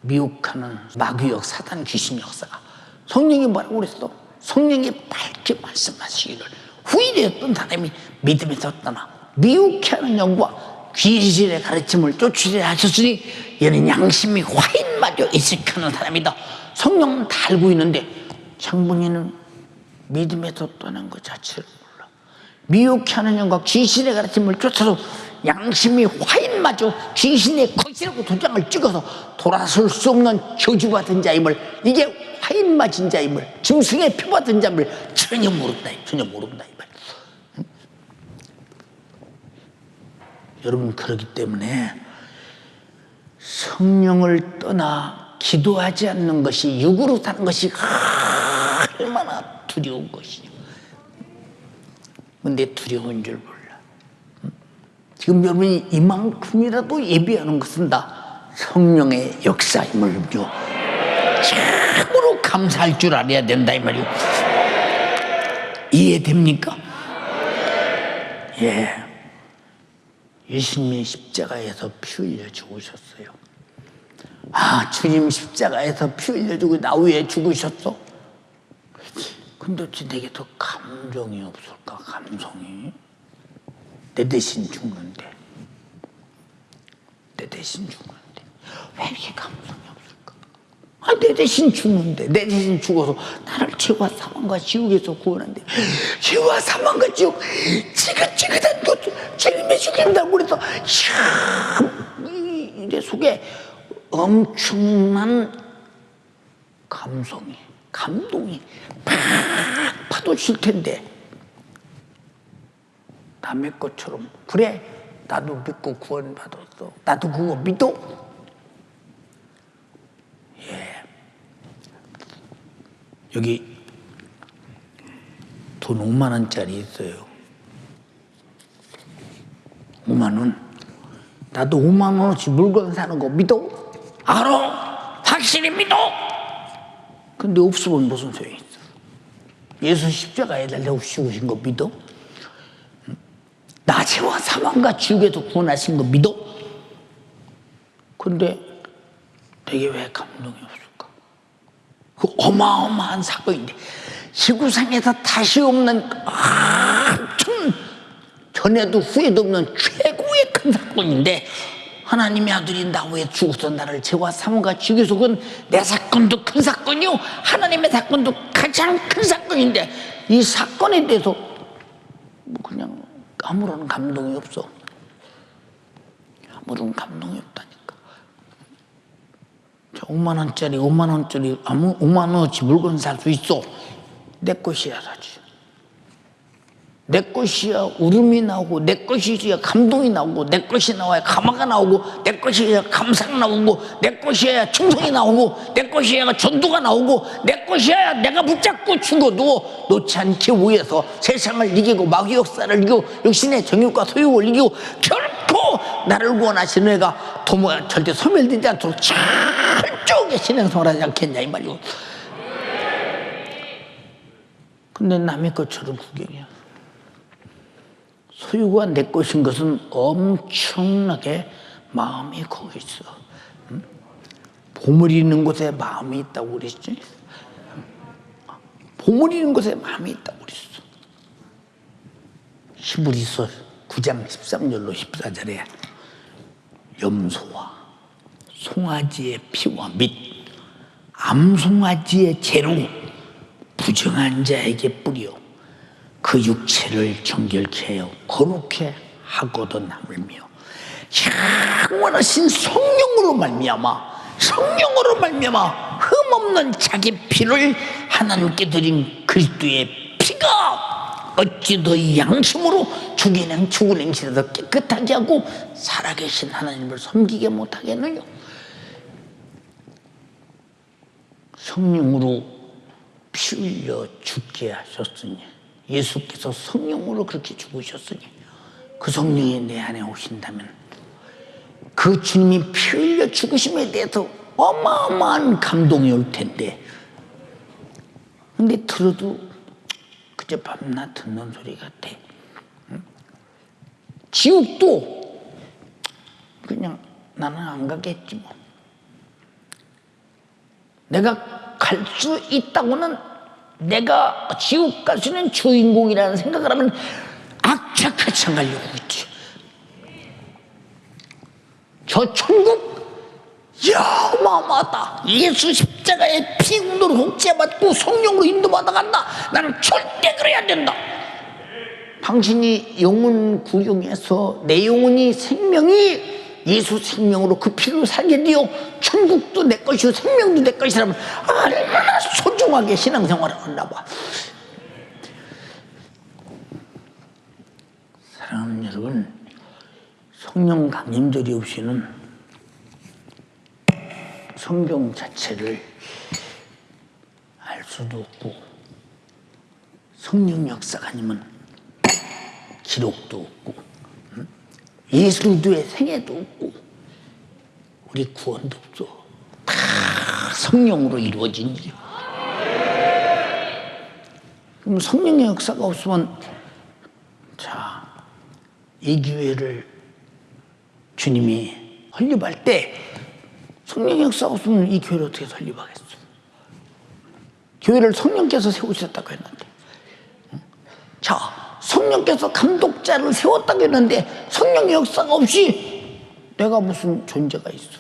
미혹하는 마귀역 사단 귀신 역사가. 성령이 뭐라고 그랬어? 성령이 밝게 말씀하시기를 후일이었던 사람이 믿음에서 떠나 미혹하는 영과 귀신의 가르침을 쫓으려 하셨으니 얘는 양심이 화인마저 인식하는 사람이다. 성령은 다 알고 있는데 장본인은 믿음에서 떠난 것 자체를 몰라. 미혹하는 영과 귀신의 가르침을 쫓아서 양심이 화인마저 귀신의 것이라고 도장을 찍어서 돌아설 수 없는 저주받은 자임을, 이게 화인 맞은 자임을, 짐승의 표받은 자임을 전혀 모른다. 전혀 모른다. 이 말. 여러분, 그렇기 때문에 성령을 떠나 기도하지 않는 것이, 육으로 사는 것이 얼마나 두려운 것이요. 근데 두려운 줄 몰라. 지금 여러분이 이만큼이라도 예비하는 것은 다 성령의 역사임을요. 참으로 감사할 줄 알아야 된다 이 말이요. 이해됩니까? 예. 예수님이 십자가에서 피 흘려 죽으셨어요. 아, 주님 십자가에서 피 흘려 주고 나 위해 죽으셨어? 근데 어찌 내게 더 감정이 없을까? 감성이. 내 대신 죽는데, 내 대신 죽는데 왜 이렇게 감성이 없을까? 아, 내 대신 죽는데, 내 대신 죽어서 나를 죄와 사망과 지옥에서 구원한대. 죄와 사망과 지옥, 지긋지긋한 것 주님이 죽인다고 그래서 내 속에 엄청난 감성이, 감동이 팍 파도칠 텐데 남의 것처럼, 그래 나도 믿고 구원받았어, 나도 그거 믿어. 예. 여기 돈 5만 원짜리 있어요. 5만 원. 나도 5만 원어치 물건 사는 거 믿어? 알아. 확실히 믿어. 근데 없으면 무슨 소용이 있어? 예수 십자가에 달려 죽으신 거 믿어? 나 죄와 사망과 지옥에서 구원하신 거 믿어? 근데 내게 왜 감동이 없을까? 그 어마어마한 사건인데, 지구상에서 다시 없는 참 전에도 후에도 없는 최고의 큰 사건인데, 하나님의 아들이 나 위해 죽어서 나를 죄와 사망과 지옥에서 구원, 내 사건도 큰 사건이요, 하나님의 사건도 가장 큰 사건인데, 이 사건에 대해서 그냥 아무런 감동이 없어. 아무런 감동이 없다니까. 5만 원짜리 5만 원어치 물건 살 수 있어. 내 것이야 사지. 내 것이야 울음이 나오고, 내 것이야 감동이 나오고, 내 것이 나와야 감화가 나오고, 내 것이야 감상 나오고, 내 것이야 충성이 나오고, 내 것이야 전도가 나오고, 내 것이야 내가 붙잡고 죽어도 놓지 않기 위해서 세상을 이기고 마귀 역사를 이기고 육신의 정욕과 소욕을 이기고 결코 나를 구원하시는 애가 도무가 절대 소멸되지 않도록 철저하게 신앙생활 하지 않겠냐 이 말이고. 근데 남의 것처럼 구경이야. 소유가 내 것인 것은 엄청나게 마음이 거기 있어. 보물 있는 곳에 마음이 있다고 그랬지. 보물 있는 곳에 마음이 있다고 그랬어. 히브리서 9장 13절로 14절에 염소와 송아지의 피와 및 암송아지의 재로 부정한 자에게 뿌려 그 육체를 정결케 하여 거룩해 하거든 하물며 영원하신 성령으로 말미암아 흠없는 자기 피를 하나님께 드린 그리스도의 피가 어찌 더 양심으로 죽은 행실에서 깨끗하게 하고 살아계신 하나님을 섬기게 못하겠느냐. 성령으로 피 흘려 죽게 하셨으니, 예수께서 성령으로 그렇게 죽으셨으니 그 성령이 내 안에 오신다면 그 주님이 피 흘려 죽으심에 대해서 어마어마한 감동이 올 텐데, 근데 들어도 그저 밤낮 듣는 소리 같아. 지옥도 그냥 나는 안 가겠지 뭐. 내가 갈 수 있다고는, 내가 지옥 갈 수 있는 주인공이라는 생각을 하면 악착같이 안 가려고 있지. 저 천국, 야, 어마어마하다. 예수 십자가의 피 운동으로 복제받고 성령으로 인도받아 간다. 나는 절대 그래야 된다. 당신이 영혼 구경해서 내 영혼이 생명이 예수 생명으로 그 피로 살게 되어 천국도 내 것이고 생명도 내 것이라면 얼마나 소중하게 신앙생활을 하나 봐. 사랑하는 여러분, 성령 강림절이 없이는 성경 자체를 알 수도 없고, 성령 역사가 아니면 기록도 없고, 예수 그리스도의 생애도 없고, 우리 구원도 없어. 다 성령으로 이루어진 일이야. 그럼 성령의 역사가 없으면, 자, 이 교회를 주님이 설립할 때 성령의 역사가 없으면 이 교회를 어떻게 설립하겠어? 교회를 성령께서 세우셨다고 했는데, 자, 성령께서 감독자를 세웠다고 했는데 성령의 역사가 없이 내가 무슨 존재가 있어?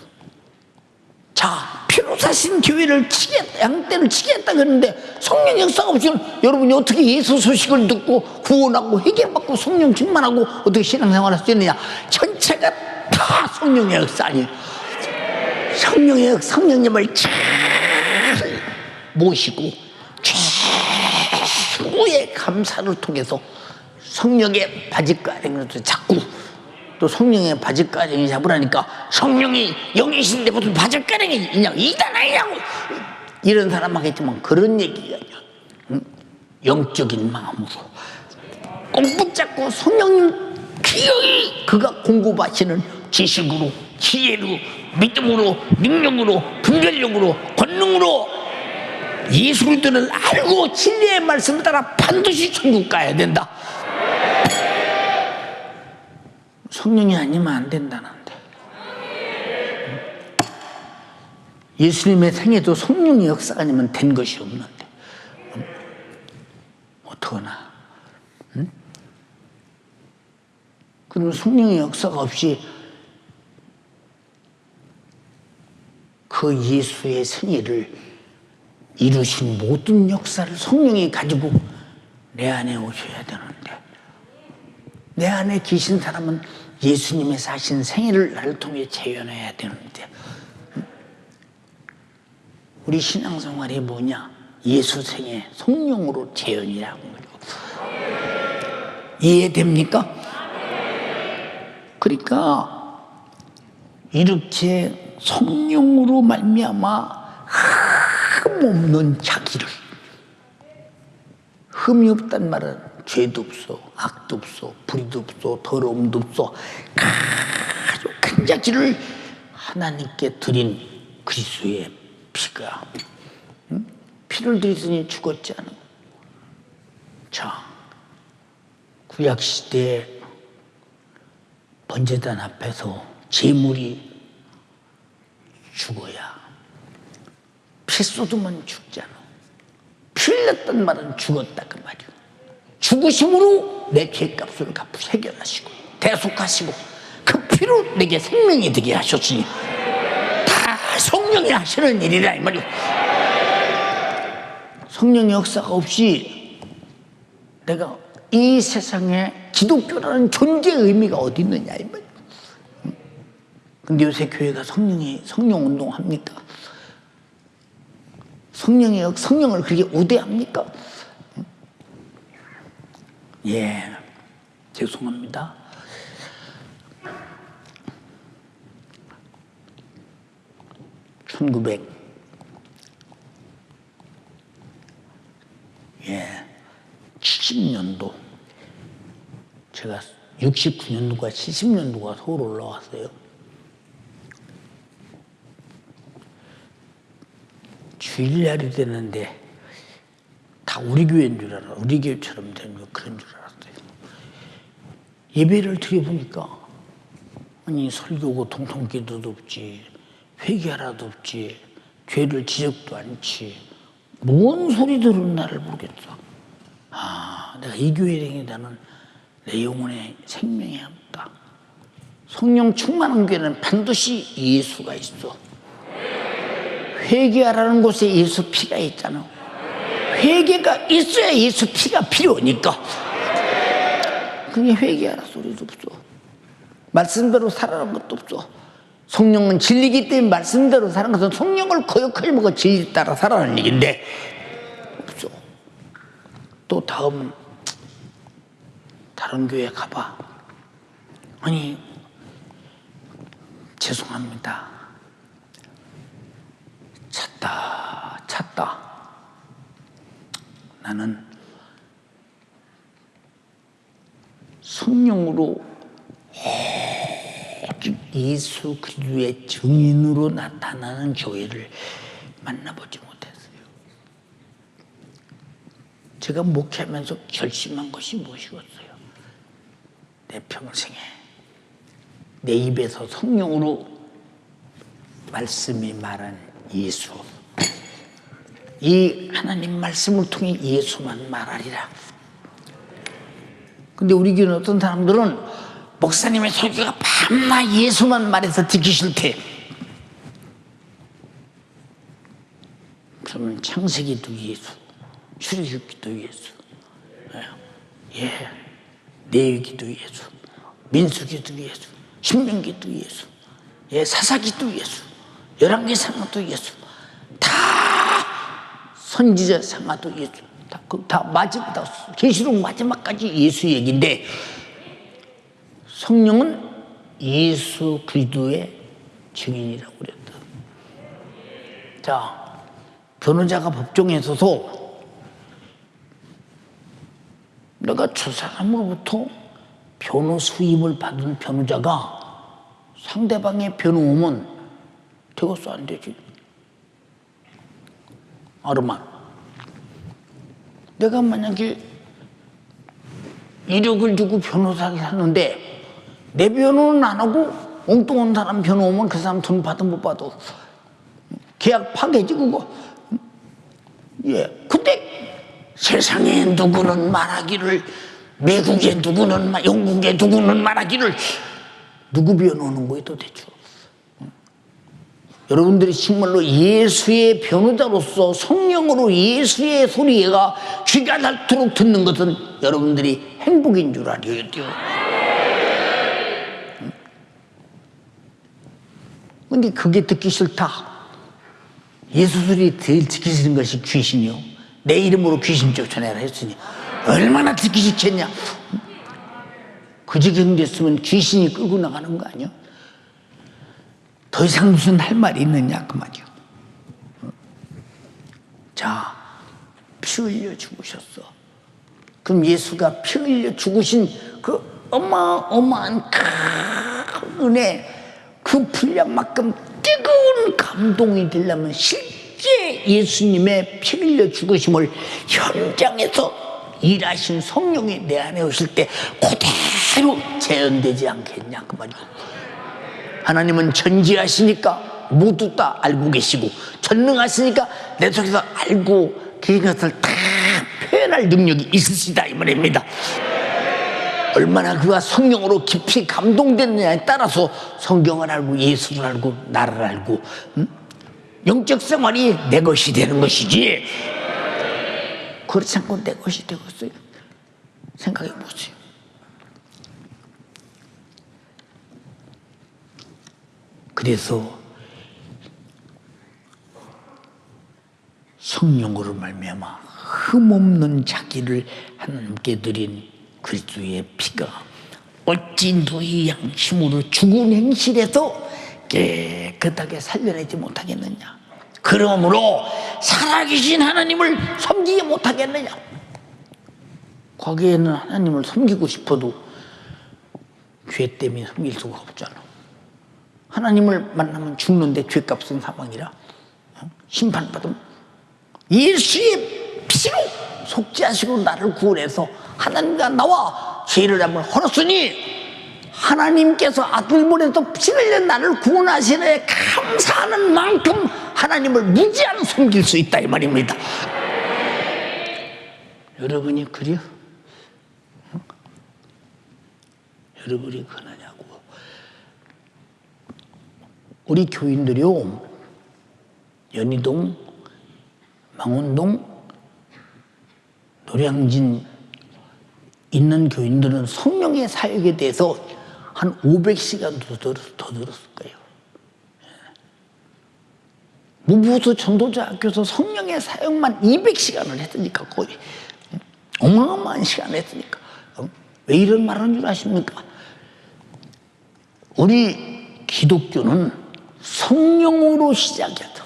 자, 피로 사신 교회를 양떼를 치겠다고 했는데 성령의 역사가 없이는 여러분이 어떻게 예수 소식을 듣고 구원하고 회개받고 성령 충만하고 어떻게 신앙생활을 할 수 있느냐? 전체가 다 성령의 역사 아니에요. 성령님을 잘 모시고 최고의 감사를 통해서 성령의 바짓가랑이를 잡고, 또 성령의 바짓가랑이 잡으라니까 성령이 영이신데 무슨 바짓가랑이냐고, 이단 아니냐고 이런 사람 하겠지만 그런 얘기가 아니야. 영적인 마음으로 꼭 붙잡고 성령님 기어이 그가 공급하시는 지식으로, 지혜로, 믿음으로, 능력으로, 분별력으로, 권능으로 예수 그리스도를 알고 진리의 말씀을 따라 반드시 천국 가야 된다. 성령이 아니면 안 된다는데, 예수님의 생애도 성령의 역사가 아니면 된 것이 없는데 어떡하나? 그럼 성령의 역사가 없이 그 예수의 생애를 이루신 모든 역사를 성령이 가지고 내 안에 오셔야 되는데, 내 안에 계신 사람은 예수님의 사신 생애를 나를 통해 재현해야 되는데, 우리 신앙생활이 뭐냐? 예수 생애 성령으로 재현이라고 거죠. 이해됩니까? 그러니까 이렇게 성령으로 말미암아 흠없는 자기를, 흠이 없단 말은 죄도 없어, 악도 없어, 불의도 없어, 더러움도 없어, 가족한 자기를 하나님께 드린 그리스도의 피가, 피를 들이더니 죽었지 않아. 자, 구약시대에 번제단 앞에서 제물이 죽어야 피 쏟으면 죽잖아. 피 흘렸단 말은 죽었다 그 말이야. 죽으심으로 내 죄값을 해결하시고 대속하시고 그 피로 내게 생명이 되게 하셨으니 다 성령이 하시는 일이라 이 말이야. 성령의 역사가 없이 내가 이 세상에 기독교라는 존재의 의미가 어디 있느냐 이 말이야. 근데 요새 교회가 성령 운동합니까? 성령을 그렇게 우대합니까? 예, 죄송합니다. 예, 70년도 제가 69년도가 70년도가 서울 올라왔어요. 주일날이 되는데 다 우리 교회인 줄 알아. 우리 교회처럼 되는 그런 줄 알았어요. 예배를 드려보니까 아니 설교고 통통기도도 없지, 회개하라도 없지, 죄를 지적도 않지, 뭔 소리 들은 나를 모르겠어. 아, 내가 이 교회에 다니다는 내 영혼에 생명이 없다. 성령 충만한 교회는 반드시 예수가 있어. 회개하라는 곳에 예수 피가 있잖아. 회개가 있어야 예수 피가 필요하니까. 그게 회개하라 소리도 없어. 말씀대로 살아라는 것도 없어. 성령은 진리기 때문에 말씀대로 사는 것은 성령을 거역하지 말고 진리 따라 살아라는 얘기인데 없어. 또 다음은 다른 교회 가봐. 아니 죄송합니다. 찾다. 나는 성령으로 예수 그리스도의 증인으로 나타나는 교회를 만나보지 못했어요. 제가 목회하면서 결심한 것이 무엇이었어요? 내 평생에 내 입에서 성령으로 말씀이 말한 예수, 이 하나님 말씀을 통해 예수만 말하리라. 근데 우리 교회는 어떤 사람들은 목사님의 설교가 밤낮 예수만 말해서 듣기 싫대. 그러면 창세기도 예수, 출애굽기도 예수, 예, 레위기도 예수, 민수기도 예수, 신명기도 예수, 예, 사사기도 예수, 열왕기상도 예수, 다 선지자 상하도 예수, 다 마지막 계시록 마지막까지 예수 얘기인데 성령은 예수 그리스도의 증인이라고 그랬다. 자, 변호자가 법정에 서서 내가 저 사람으로부터 변호 수임을 받은 변호자가 상대방의 변호하면 되겠어 안 되지? 아르만, 내가 만약에 1억을 주고 변호사를 샀는데 내 변호는 안 하고 엉뚱한 사람 변호하면 그 사람 돈 받든 못 받아. 계약 파괴지 그거. 예, 근데 세상에 누구는 말하기를, 미국에 누구는, 영국에 누구는 말하기를, 누구 변호하는 거예요 도대체? 여러분들이 정말로 예수의 변호자로서 성령으로 예수의 소리가 귀가 닳도록 듣는 것은 여러분들이 행복인 줄 알아야죠. 근데 그게 듣기 싫다. 예수 소리 제일 듣기 싫은 것이 귀신이요. 내 이름으로 귀신 쫓아내라 했으니 얼마나 듣기 싫겠냐. 그저 경됐으면 귀신이 끌고 나가는 거 아니야? 더 이상 무슨 할 말이 있느냐 그 말이요. 자, 피 흘려 죽으셨어. 그럼 예수가 피 흘려 죽으신 그 어마어마한 큰 은혜, 그 분량만큼 뜨거운 감동이 되려면 실제 예수님의 피 흘려 죽으심을 현장에서 일하신 성령이 내 안에 오실 때 그대로 그대로 재현되지 않겠냐 그 말이요. 하나님은 전지하시니까 모두 다 알고 계시고 전능하시니까 내 속에서 알고 계신 것을 다 표현할 능력이 있으시다 이 말입니다. 얼마나 그가 성령으로 깊이 감동됐느냐에 따라서 성경을 알고 예수를 알고 나를 알고 영적 생활이 내 것이 되는 것이지, 그렇지 않고 내 것이 되겠어요? 생각해 보세요. 그래서 성령으로 말미암아 흠없는 자기를 하나님께 드린 그리스도의 피가 어찌 너희 양심으로 죽은 행실에서 깨끗하게 살려내지 못하겠느냐. 그러므로 살아계신 하나님을 섬기지 못하겠느냐. 과거에는 하나님을 섬기고 싶어도 죄 때문에 섬길 수가 없잖아. 하나님을 만나면 죽는데 죄값은 사망이라 심판받음 예수의 피로 속죄하시고 나를 구원해서 하나님과 나와 죄를 함을 헐었으니 하나님께서 아들 보내서 피 흘려 나를 구원하시는 감사하는 만큼 하나님을 무지하게 섬길 수 있다 이 말입니다. 여러분이 그래요? 여러분이 그러냐고. 우리 교인들이요, 연희동, 망원동, 노량진 있는 교인들은 성령의 사역에 대해서 한 500시간도 더 들었을 거예요. 무부수 전도자학교에서 성령의 사역만 200시간을 했으니까 거의 어마어마한 시간을 했으니까. 왜 이런 말하는 줄 아십니까? 우리 기독교는 성령으로 시작해서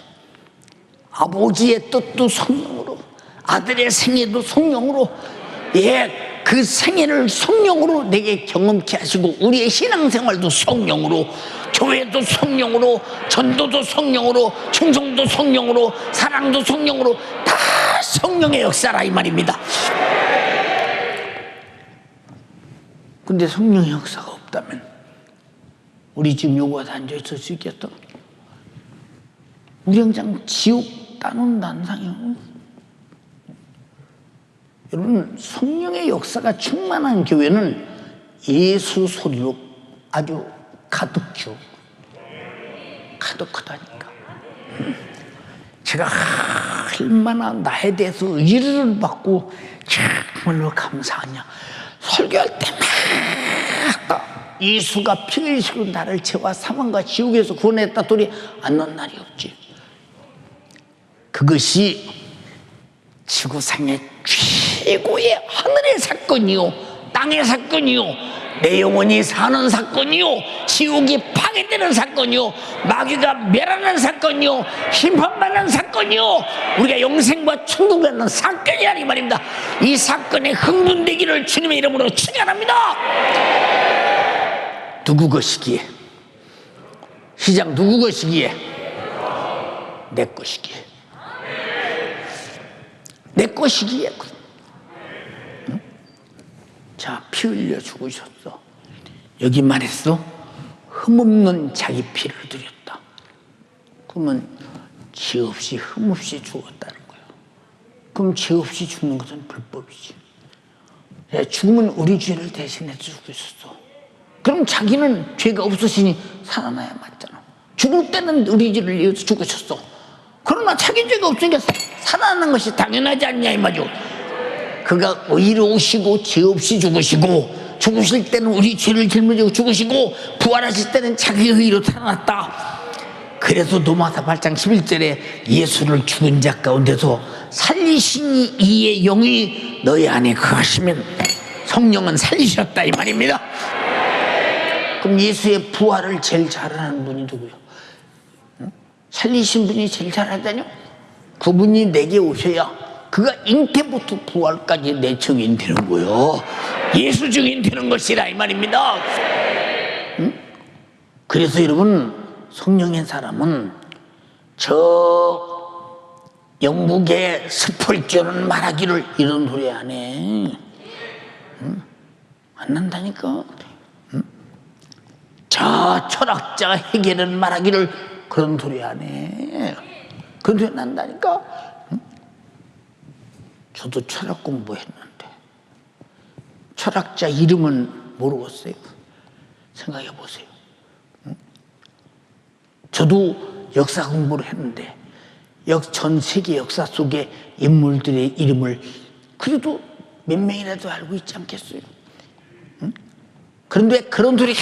아버지의 뜻도 성령으로, 아들의 생애도 성령으로, 그 생애를 성령으로 내게 경험케 하시고 우리의 신앙생활도 성령으로, 교회도 성령으로, 전도도 성령으로, 충성도 성령으로, 사랑도 성령으로, 다 성령의 역사라 이 말입니다. 근데 성령의 역사가 없다면 우리 지금 요구가 앉아 있을 수 있겠어? 우리 그냥 지옥 따놓은 단상이요. 여러분, 성령의 역사가 충만한 교회는 예수 소리로 아주 가득죠. 가득하다니까. 제가 얼마나 나에 대해서 의지를 받고 정말로 감사하냐. 설교할 때마다 예수가 피 흘리시고 나를 죄와 사망과 지옥에서 구원했다 소리 안 넣은 날이 없지. 그것이 지구상의 최고의 하늘의 사건이요, 땅의 사건이요, 내 영혼이 사는 사건이요, 지옥이 파괴되는 사건이요, 마귀가 멸하는 사건이요, 심판받는 사건이요, 우리가 영생과 천국 가는 사건이야 이 말입니다. 이 사건에 흥분되기를 주님의 이름으로 축원합니다. 누구 것이기에? 시장 누구 것이기에? 내 것이기에. 내 것이기에. 응? 자, 피 흘려 죽으셨어. 여기 말했어. 흠없는 자기 피를 드렸다. 그러면 죄 없이 흠 없이 죽었다는 거예요. 그럼 죄 없이 죽는 것은 불법이지. 죽으면 우리 죄를 대신해 죽으셨어. 그럼 자기는 죄가 없으시니 살아나야 맞잖아. 죽을 때는 우리 죄를 위해서 죽으셨어. 그러나 자기 죄가 없으니까 살아나는 것이 당연하지 않냐 이 말이오. 그가 의로 오시고 죄 없이 죽으시고, 죽으실 때는 우리 죄를 짊어지고 죽으시고, 부활하실 때는 자기 의로 살아났다. 그래서 로마서 8장 11절에 예수를 죽은 자 가운데서 살리시니 이의 영이 너희 안에 거하시면 성령은 살리셨다 이 말입니다. 그럼 예수의 부활을 제일 잘하는 분이 누구요? 살리신 분이 제일 잘하다뇨? 그분이 내게 오셔야 그가 잉태부터 부활까지 내 증인 되는 거요. 예수 증인 되는 것이라 이 말입니다. 그래서 여러분, 성령의 사람은 저 영국의 스펄전은 말하기를 이런 소리 안 해. 안 난다니까. 저 철학자 해결은 말하기를 그런 소리 안 해. 그런 소리 난다니까. 응? 저도 철학 공부했는데 철학자 이름은 모르겠어요. 생각해 보세요. 응? 저도 역사 공부를 했는데 전 세계 역사 속의 인물들의 이름을 그래도 몇 명이라도 알고 있지 않겠어요? 응? 그런데 그런 소리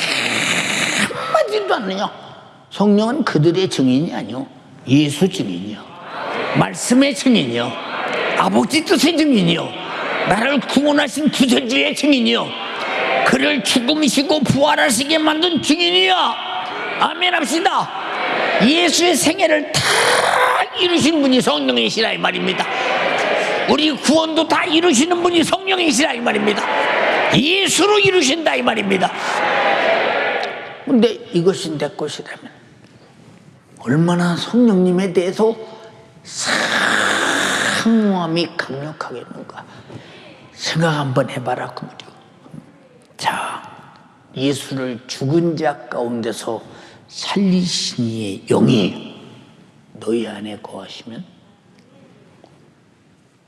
한마디도 안 해요. 성령은 그들의 증인이 아니요, 예수 증인이요, 말씀의 증인이요, 아버지 뜻의 증인이요, 나를 구원하신 구세주의 증인이요, 그를 죽음이시고 부활하시게 만든 증인이요. 아멘 합시다. 예수의 생애를 다 이루신 분이 성령이시라 이 말입니다. 우리 구원도 다 이루시는 분이 성령이시라 이 말입니다. 예수로 이루신다 이 말입니다. 근데 이것이 내 것이라면 얼마나 성령님에 대해서 사모함이 강력하겠는가 생각 한번 해봐라 그 말이요. 자, 예수를 죽은 자 가운데서 살리신 이의 영이 너희 안에 거하시면,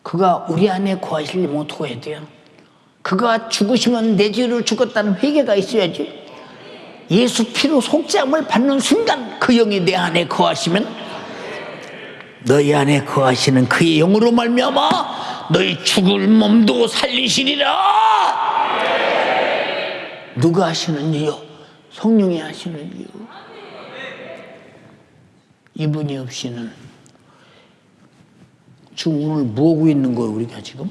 그가 우리 안에 거하시려면 어떻게 해야 돼요? 그가 죽으시면 내 죄를 죽었다는 회개가 있어야지. 예수 피로 속죄함을 받는 순간 그 영이 내 안에 거하시면, 너희 안에 거하시는 그의 영으로 말미암아 너희 죽을 몸도 살리시리라. 누가 하시는 일이요? 성령이 하시는 일이요. 이분이 없이는 지금 오늘 뭐하고 있는 거예요? 우리가 지금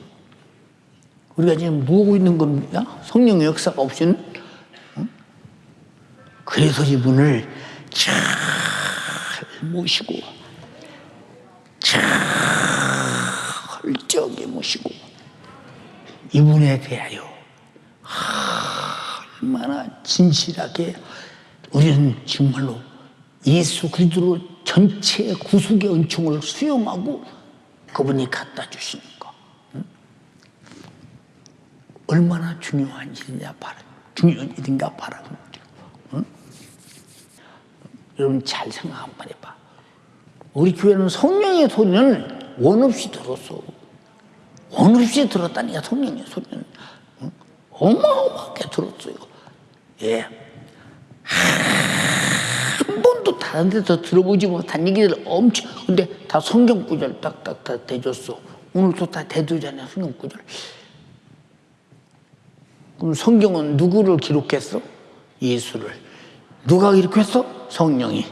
뭐하고 있는 겁니까? 성령의 역사가 없이는. 그래서 이분을 잘 모시고 철저하게 모시고 이분에 대하여 얼마나 진실하게 우리는 정말로 예수 그리스도로 전체 구속의 은총을 수용하고 그분이 갖다 주시는가. 얼마나 중요한 일인가 바라는 거죠. 여러분 잘 생각 한번 해봐. 우리 교회는 성령의 소리는 원 없이 들었어. 원 없이 들었다니까. 성령의 소리는 어마어마하게 들었어요. 예. 한 번도 다른 데서 들어보지 못한 얘기들 엄청. 근데 다 성경 구절 딱딱 다 대줬어. 오늘도 다 대두잖아요, 성경 구절. 그럼 성경은 누구를 기록했어? 예수를. 누가 기록했어? 성령이.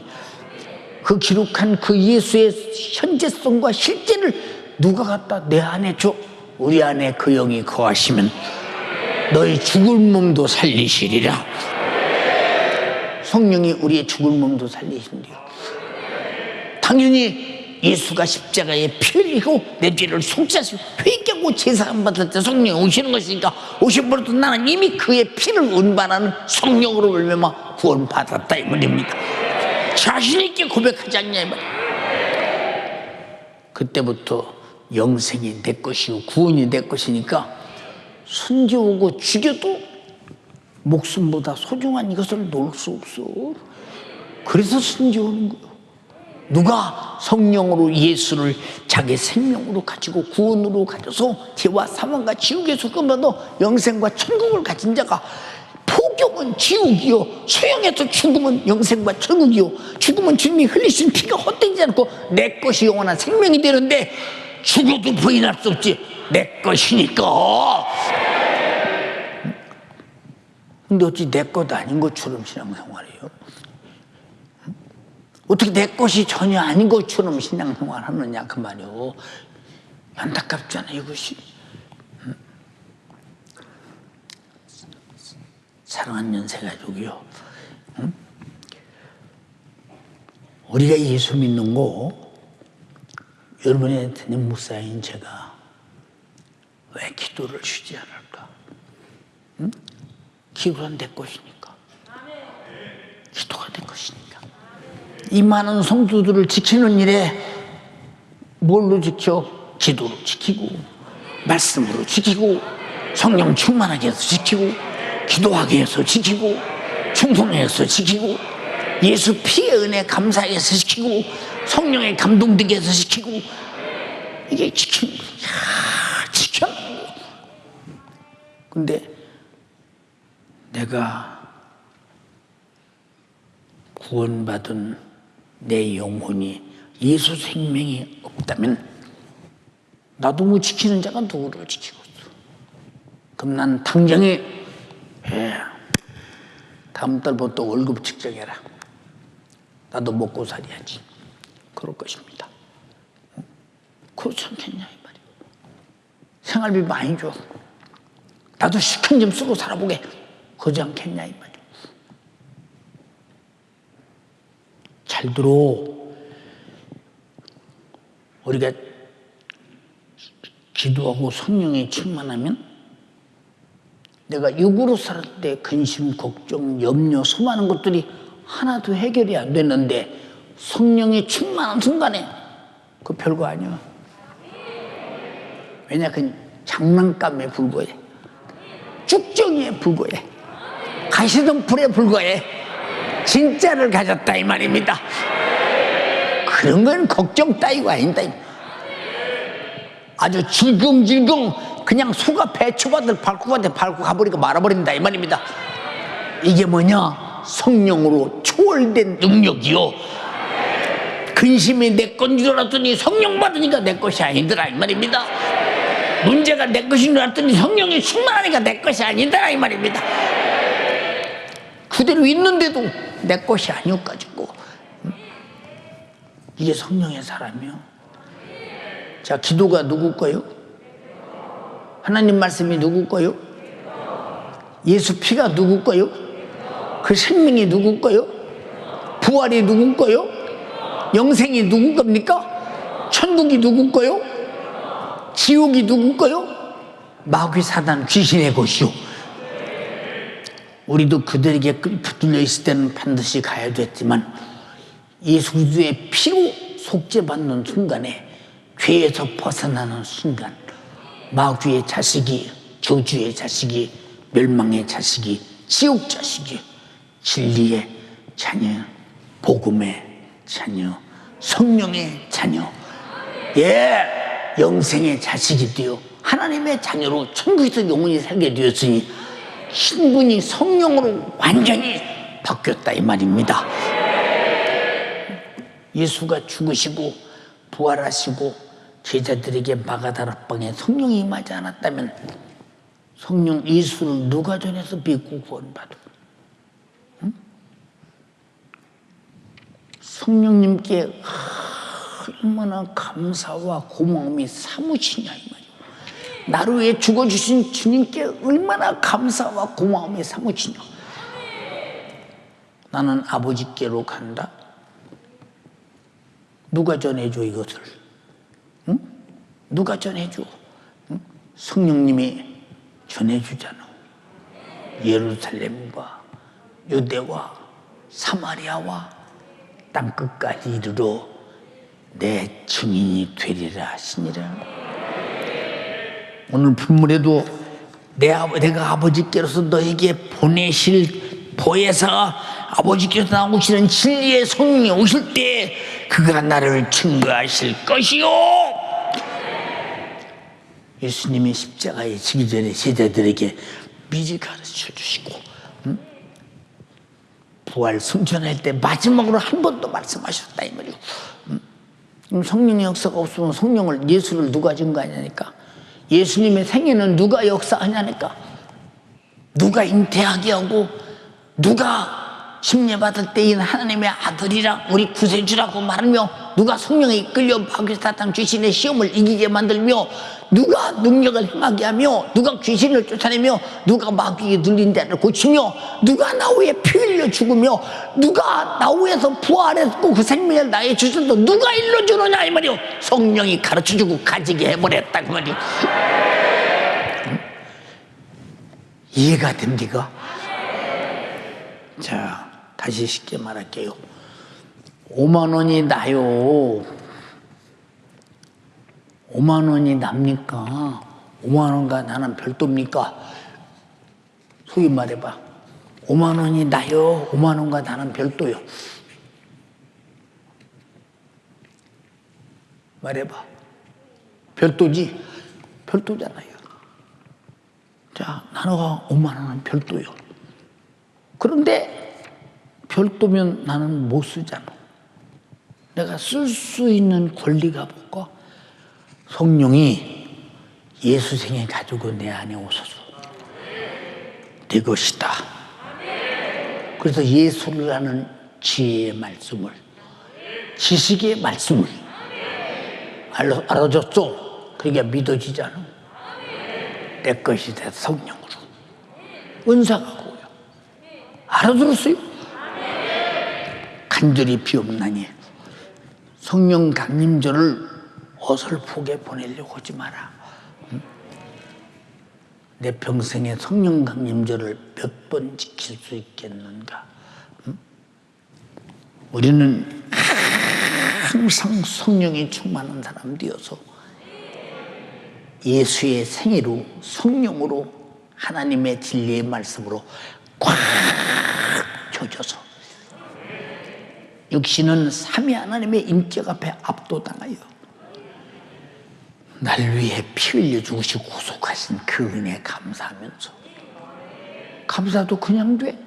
그 기록한 그 예수의 현재성과 실제를 누가 갖다 내 안에 줘? 우리 안에 그 영이 거하시면 너희 죽을 몸도 살리시리라. 성령이 우리의 죽을 몸도 살리신대요. 당연히 예수가 십자가에 피 흘리고 내 죄를 속죄하시고 회개하고 제사함 받을 때 성령이 오시는 것이니까 오신 분도 나는 이미 그의 피를 운반하는 성령으로 말미암아 구원받았다 이 말입니다. 자신 있게 고백하지 않냐 이 말이야. 그때부터 영생이 내 것이고 구원이 내 것이니까 순교하고 죽여도 목숨보다 소중한 이것을 놓을 수 없어. 그래서 순교하는 거예요. 누가 성령으로 예수를 자기 생명으로 가지고 구원으로 가져서 죄와 사망과 지옥에서 끊어도 영생과 천국을 가진 자가, 포경은 지옥이요 소형에서 죽음은 영생과 천국이요, 죽음은 주님이 흘리신 피가 헛되지 않고 내 것이 영원한 생명이 되는데 죽어도 부인할 수 없지. 내 것이니까. 근데 어찌 내 것 아닌 것처럼 신앙생활해요? 어떻게 내 것이 전혀 아닌 것처럼 신앙생활 하느냐 그 말이요. 안타깝잖아 이것이. 사랑하는 연세가족이요, 우리가 예수 믿는 거, 여러분한테 목사인 제가 왜 기도를 쉬지 않을까? 기도는 내 것이니까. 기도가 내 것이니까. 이 많은 성도들을 지키는 일에 뭘로 지켜? 기도로 지키고, 말씀으로 지키고, 성령 충만하게 해서 지키고, 기도하게 해서 지키고, 충성해서 지키고 예수 피의 은혜 감사해서 지키고 성령의 감동되게 해서 지키고 이게 지키는 거야. 지켜는 거. 근데 내가 구원받은 내 영혼이 예수 생명이 없다면 나도 못 지키는 자가 누구를 지키고 있어. 그럼 난 당장에 다음 달부터 월급 측정해라. 나도 먹고 살아야지. 그럴 것입니다. 그렇지 않겠냐 이 말이야. 생활비 많이 줘. 나도 시큰 좀 쓰고 살아보게. 그러지 않겠냐 이 말이야. 잘 들어. 우리가 기도하고 성령이 충만하면 내가 육으로 살 때 근심, 걱정, 염려, 수많은 것들이 하나도 해결이 안 됐는데 성령이 충만한 순간에 그 별거 아니야. 왜냐, 그건 장난감에 불과해. 쭉정이에 불과해. 가시덤불에 불과해. 진짜를 가졌다 이 말입니다. 그런 건 걱정 따위가 아니다. 아주 질겅질겅 그냥 소가 배추밭을 밟고 가버리고 말아버린다 이 말입니다. 이게 뭐냐? 성령으로 초월된 능력이요. 근심이 내 건 줄 알았더니 성령 받으니까 내 것이 아니더라 이 말입니다. 문제가 내 것인 줄 알았더니 성령이 충만하니까 내 것이 아니더라 이 말입니다. 그대로 있는데도 내 것이 아니어가지고 이게 성령의 사람이요. 자, 기도가 누구 거요? 하나님 말씀이 누구 거요? 예수 피가 누구 거요? 그 생명이 누구 거요? 부활이 누구 거요? 영생이 누구 겁니까? 천국이 누구 거요? 지옥이 누구 거요? 마귀 사단 귀신의 것이요. 우리도 그들에게 붙들려 있을 때는 반드시 가야 됐지만 예수 그리스도의 피로 속죄받는 순간에 죄에서 벗어나는 순간 마귀의 자식이, 저주의 자식이, 멸망의 자식이, 지옥 자식이, 진리의 자녀, 복음의 자녀, 성령의 자녀, 영생의 자식이 되어 하나님의 자녀로 천국에서 영원히 살게 되었으니 신분이 성령으로 완전히 바뀌었다 이 말입니다. 예수가 죽으시고 부활하시고 제자들에게 마가다락방에 성령이 임하지 않았다면 성령 예수를 누가 전해서 믿고 구원받아? 응? 성령님께 얼마나 감사와 고마움이 사무치냐 이 말이야. 나를 위해 죽어주신 주님께 얼마나 감사와 고마움이 사무치냐. 나는 아버지께로 간다. 누가 전해줘 이것을? 응? 누가 전해줘? 응? 성령님이 전해주잖아. 예루살렘과 유대와 사마리아와 땅끝까지 이르러 내 증인이 되리라 하시니라. 오늘 본문에도 내가 아버지께로서 너에게 보내실 보혜사가 아버지께서 나오시는 진리의 성령이 오실 때 그가 나를 증거하실 것이요. 예수님이 십자가에 지기 전에 제자들에게 미리 가르쳐 주시고 부활 승천할 때 마지막으로 한 번 더 말씀하셨다 이 말이요. 성령의 역사가 없으면 성령을 예수를 누가 증거하냐니까. 예수님의 생애는 누가 역사하냐니까. 누가 잉태하게 하고 누가 심려받을 때인 하나님의 아들이라 우리 구세주라고 말하며 누가 성령에 이끌려 마귀 사탄 귀신의 시험을 이기게 만들며 누가 능력을 행하게 하며 누가 귀신을 쫓아내며 누가 마귀에 눌린 자를 고치며 누가 나 위에 피 흘려 죽으며 누가 나 위에서 부활했고 그 생명을 나에 주셔서 누가 일러주느냐 이 말이요. 성령이 가르쳐주고 가지게 해버렸다 그 말이요. 이해가 됩니까? 자, 다시 쉽게 말할게요. 5만 원이 나요. 5만 원이 납니까? 5만 원과 나는 별도입니까? 소위 말해봐. 5만 원이 나요? 5만 원과 나는 별도요? 말해봐. 별도지? 별도잖아요. 자, 나눠가 5만 원은 별도요. 그런데 별도면 나는 못 쓰잖아. 내가 쓸 수 있는 권리가 뭘까? 성령이 예수 생에 가지고 내 안에 오소서. 내 것이다. 그래서 예수를 아는 지혜의 말씀을, 지식의 말씀을 알아줬어. 그러니까 믿어지잖아. 내 것이 돼 성령으로. 은사가고요. 알아들었어요? 간절히 비옵나니 성령 강림절을 어설프게 보내려고 하지 마라. 내 평생에 성령 강림절을 몇 번 지킬 수 있겠는가? 우리는 항상 성령이 충만한 사람 되어서 예수의 생애로 성령으로 하나님의 진리의 말씀으로 꽉 젖어서 육신은 삼위 하나님의 인격 앞에 압도당하여 날 위해 피 흘려 죽으시고 구속하신 그 은혜에 감사하면서, 감사도 그냥 돼?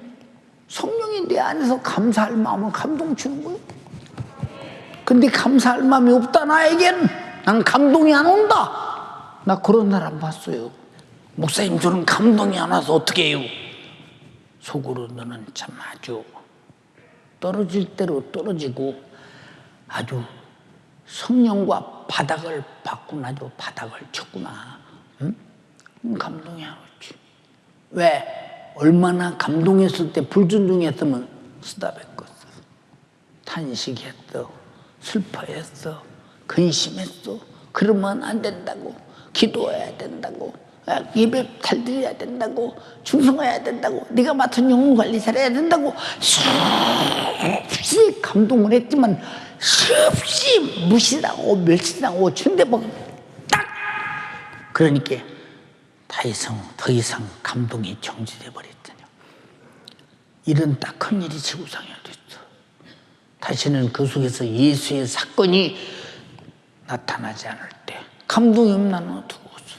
성령이 내 안에서 감사할 마음을 감동 주는 거예요. 근데 감사할 마음이 없다 나에겐. 난 감동이 안 온다. 나 그런 사람 봤어요. 목사님 저는 감동이 안 와서 어떻게 해요? 속으로 너는 참 아주 떨어질 대로 떨어지고 아주 성령과 바닥을 받고 아주 바닥을 쳤구나. 응? 감동이 안 오지. 왜? 얼마나 감동했을 때 불순종했으면 쓰다뱉었어. 탄식했어. 슬퍼했어. 근심했어. 그러면 안 된다고. 기도해야 된다고. 예배 잘 드려야 된다고. 충성해야 된다고. 네가 맡은 영혼 관리 잘해야 된다고. 수없이 감동을 했지만 수없이 무시당하고 멸시당하고 천대받고 딱! 그러니까 더 이상 감동이 정지돼 버렸잖아요. 이런 딱 큰 일이 지구상에 됐어. 다시는 그 속에서 예수의 사건이 나타나지 않을 때 감동이 없나는 두고 있어.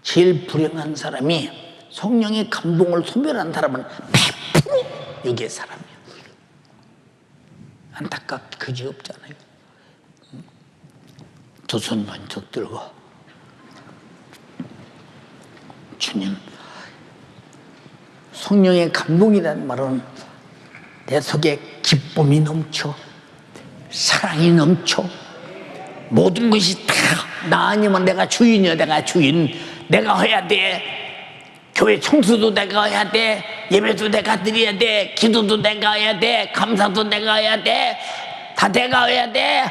제일 불행한 사람이 성령의 감동을 소멸한 사람은 100% 여기의 사람이야. 안타깝게 그지 없잖아요. 두 손 번쩍 들고 주님, 성령의 감동이라는 말은 내 속에 기쁨이 넘쳐, 사랑이 넘쳐, 모든 것이 다 나 아니면 내가 주인이야. 내가 주인. 내가 해야 돼. 교회 청소도 내가 해야 돼. 예배도 내가 드려야 돼. 기도도 내가 해야 돼. 감사도 내가 해야 돼. 다 내가 해야 돼.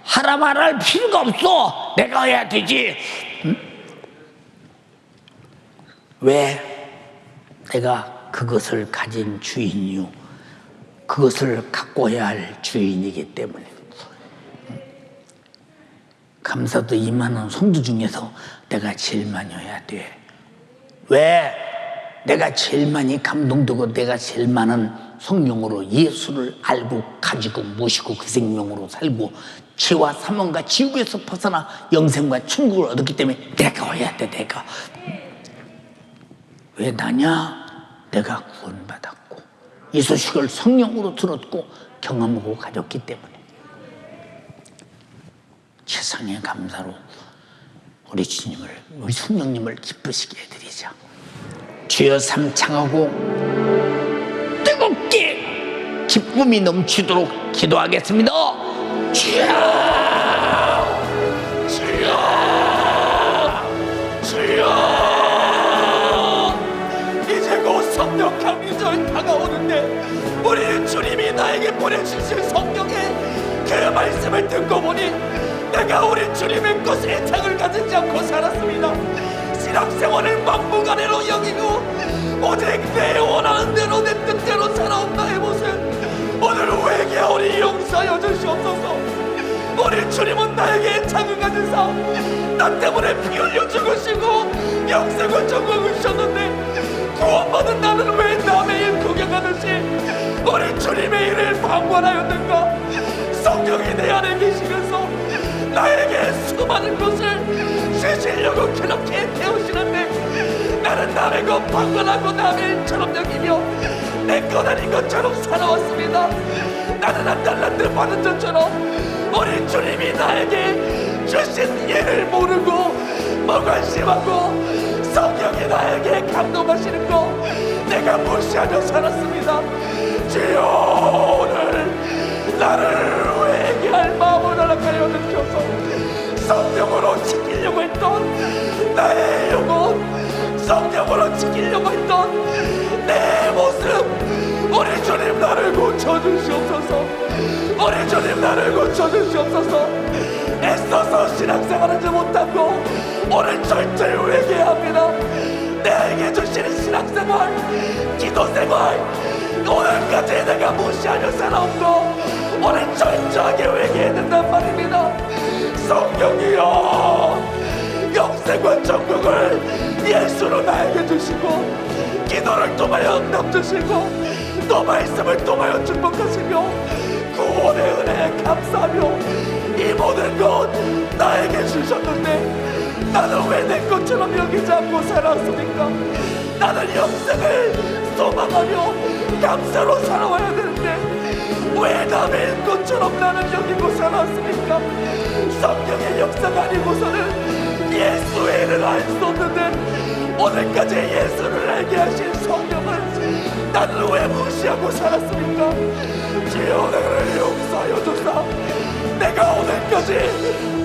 하라 말할 필요가 없어. 내가 해야 되지. 응? 왜? 내가 그것을 가진 주인이요, 그것을 갖고 해야 할 주인이기 때문에. 감사도 임하는 성도 중에서 내가 제일 많이 해야 돼. 왜? 내가 제일 많이 감동되고 내가 제일 많은 성령으로 예수를 알고 가지고 모시고 그 생명으로 살고 죄와 사망과 지옥에서 벗어나 영생과 천국을 얻었기 때문에 내가 해야 돼. 내가. 왜 나냐? 내가 구원받았고 이 소식을 성령으로 들었고 경험하고 가졌기 때문에. 세상의 감사로 우리 주님을, 우리 성령님을 기쁘시게 해드리자. 주여 삼창하고 뜨겁게 기쁨이 넘치도록 기도하겠습니다. 주여, 주여, 주여. 이제 곧 성령 강림절 다가오는데 우리 주님이 나에게 보내주신 성령의 그 말씀을 듣고 보니 내가 우리 주님의 것에 애착을 가지지 않고 살았습니다. 신앙생활을 막무가내로 여기고 오직 내 원하는 대로 내 뜻대로 살아온 나의 모습 오늘 회개하오니 용서하여 주시옵소서. 우리 주님은 나에게 애착을 가지사 나 때문에 피 흘려 죽으시고 영생을 전공하셨는데 구원받은 나는 왜 남의 일 구경하듯이 우리 주님의 일을 방관하였는가? 성령이 내 안에 계시면서 나에게 수많은 것을 주시려고 그렇게 태우시는데 나는 남의 것 방관하고 남의 일처럼 여기며 내 것 아닌 것처럼 살아왔습니다. 나는 한 달란트 받은 자처럼 우리 주님이 나에게 주신 예를 모르고 무관심하고 성령이 나에게 감동하시는 거 내가 무시하며 살았습니다. 주여, 오늘 나를 회개할 마음을 허락하여 주셔서 성령으로 지키려고 했던 나의 영혼, 성령으로 지키려고 했던 내 모습, 우리 주님 나를 고쳐주시옵소서. 우리 주님 나를 고쳐주시옵소서. 애써서 신앙생활하지 못하고 오늘 철저히 회개합니다. 내게 주시는 신앙생활, 기도생활, 오늘까지 내가 무시하며 살아온 거 오늘 철저하게 회개해야 된단 말입니다. 성령이여, 영생과 천국을 예수로 나에게 주시고 기도를 통하여 응답 주시고 또 말씀을 통하여 축복하시며 구원의 은혜에 감사하며 이 모든 것 나에게 주셨는데 나는 왜 내 것처럼 여기지 않고 살았습니까? 나는 영생을 소망하며 감사로 살아와야 되는데 왜 남의 것처럼 나는 여기고 살았습니까? 성령의 역사가 아니고서는 예수의 일을 알 수 없는데 오늘까지 예수를 알게 하신 성령을 나는 왜 무시하고 살았습니까? 주여, 나를 용서하여 주사. 내가 오늘까지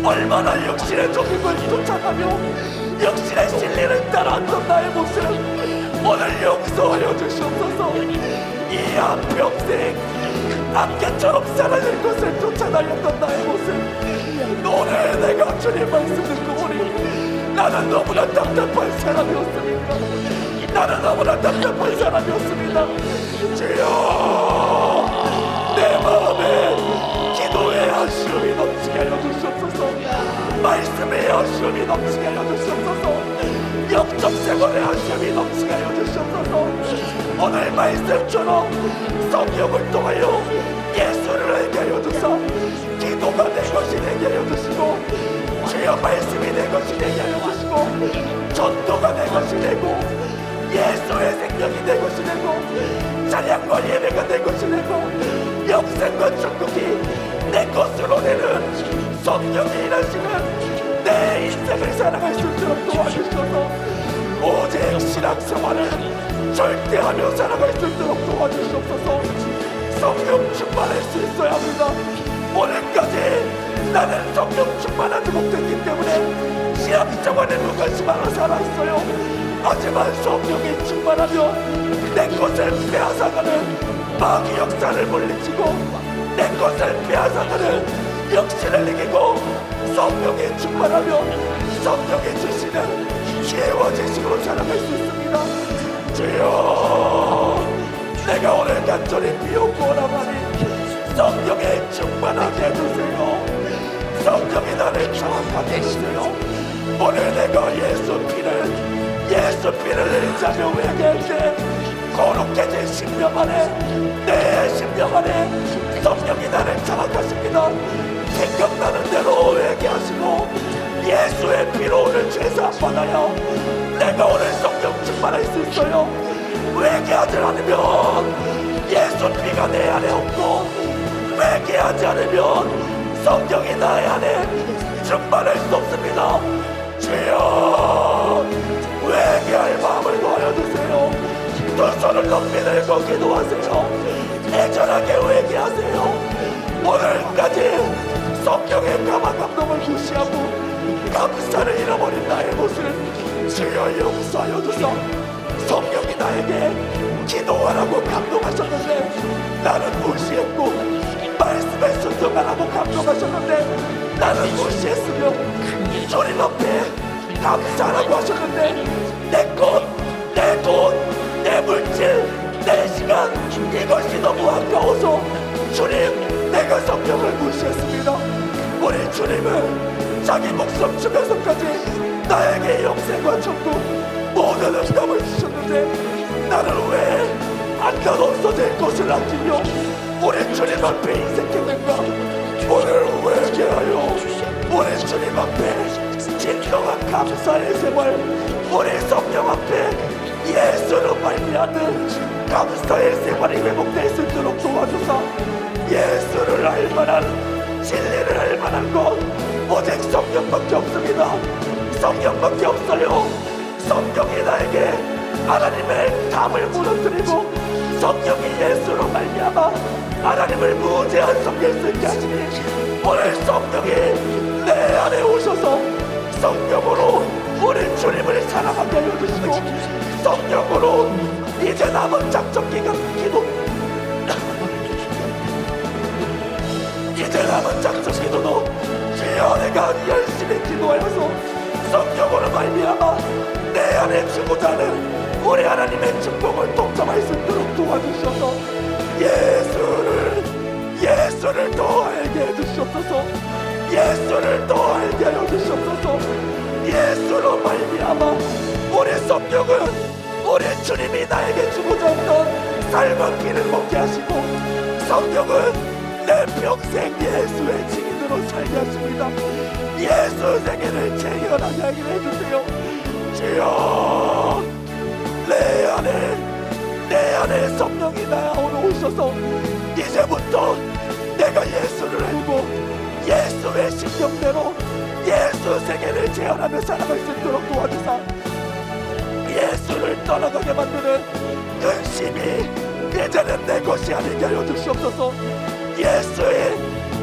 얼마나 역신의 종임을 쫓아가며 역신의 진리를 따라왔던 나의 모습 오늘 용서하여 주시옵소서. 이 한평생 안개처럼 사라질 것을 쫓아다녔던 나의 모습 오늘 내가 주님 말씀 듣고 보니 나는 너무나 답답한 사람이었습니다. 나는 너무나 답답한 사람이었습니다. 주여, 내 마음에 기도의 아쉬움이 넘치게 하여 주시옵소서. 말씀의 아쉬움이 넘치게 하여 주시옵소서. 영적 생활의 아쉬움이 넘치게 하여 주시옵소서. 오늘 말씀처럼 성령을 통하여 예수를 알게 하여 주사 기도가 내 것이 되게 하여 주시고 주여, 말씀이 내 것이 되게 하여 주시고 전도가 내 것이 되고 예수의 생명이 내 것이 되고 찬양과 예배가 내 것이 되고 영생과 천국이 내 것으로 되는 성령이 일하시는 내 인생을 살아갈 수 있도록 도와주셔서 오직 신앙생활을 절대하며 살아갈 수 있도록 도와주시옵소서. 성령 충만할 수 있어야 합니다. 오늘까지 나는 성령 충만하지 못했기 때문에 신앙생활에 무관심하며 살았어요. 하지만 성령이 충만하며 내 것을 빼앗아가는 마귀 역사를 물리치고 내 것을 빼앗아가는 역신을 이기고 성령이 충만하며 성령이 주시는 기회와 지식으로 살아갈 수 있습니다. 주여, 내가 오늘 간절히 비옵고 원하니 성령에 충만하게 해주세요. 성령이 나를 정확하게 해주세요. 오늘 내가 예수 피를 의지하며 회개할 때 거룩해진 심령 안에 내 심령 안에 성령이 나를 장악하십니다. 생각나는 대로 회개하시고 예수의 피로 오늘 죄사 받아요. 내가 오늘 성령 충만할 수 있어요. 회개하지 않으면 예수 피가 내 안에 없고 회개하지 않으면 성령이 나의 안에 충만할 수 없습니다. 주여, 회개할 마음을 놓아주세요. 두 손을 높이 들고 기도하세요. 애절하게 회개하세요. 오늘까지 성령의 감화 감동을 무시하고 감사를 잃어버린 나의 모습 주여 용서하여 주소. 성령이 나에게 기도하라고 감동하셨는데 나는 무시했고 말씀에 순종하라고 감동하셨는데 나는 무시했으며 주님 앞에 감사하라고 하셨는데 내 것, 내 돈, 내 물질, 내 시간 이것이 너무 아까워서 주님, 내가 성령을 무시했습니다. 우리 주님은 자기 목숨 주면서까지 나에게 영생과 천국 모든 응답을 주셨는데 나는 왜 안전 없어질 것을 아끼며 우리 주님 앞에 인색했는가? 오늘 회개하여 우리 주님 앞에 진정한 감사의 생활, 우리 성령 앞에 예수로 말미암는 감사의 생활이 회복될 수 있도록 도와주사. 예수를 알만한, 진리를 알만한 것 오직 성령밖에 없습니다. 성령밖에 없어요. 성령이 나에게 하나님의 답을 무너뜨리고 성령이 예수로 말미암아 하나님을 무제한 섬길 수 있게 하시니 오늘 성령이 내 안에 오셔서 성령으로 우리 주님을 사랑하게 하여 주시고 성령으로 이제 남은 작전 기간 기도 이제 남은 작전 기도도 주여 내가 열심히 기도하여서 성령으로 말미암아 내 안에 주고자 하는 우리 하나님의 축복을 동참할 수 있도록 도와주셔서 예수를 더 알게 해주시옵소서. 예수를 더 알게 하여 주시옵소서. 예수로 말미암아 우리 성령은 우리 주님이 나에게 주고자 했던 삶의 길을 먹게 하시고 성령은 내 평생 예수의 증인으로 살게 하십니다. 예수 세계를 재현하게 하게 해주세요. 주여 내 안에 성령이 나오러 오셔서 이제부터 내가 예수를 알고 예수의 신경대로 예수 세계를 재현하며 살아갈 수 있도록 도와주사. 예수를 떠나가게 만드는 근심이 이제는 내 것이 아니게 하여 주시옵소서.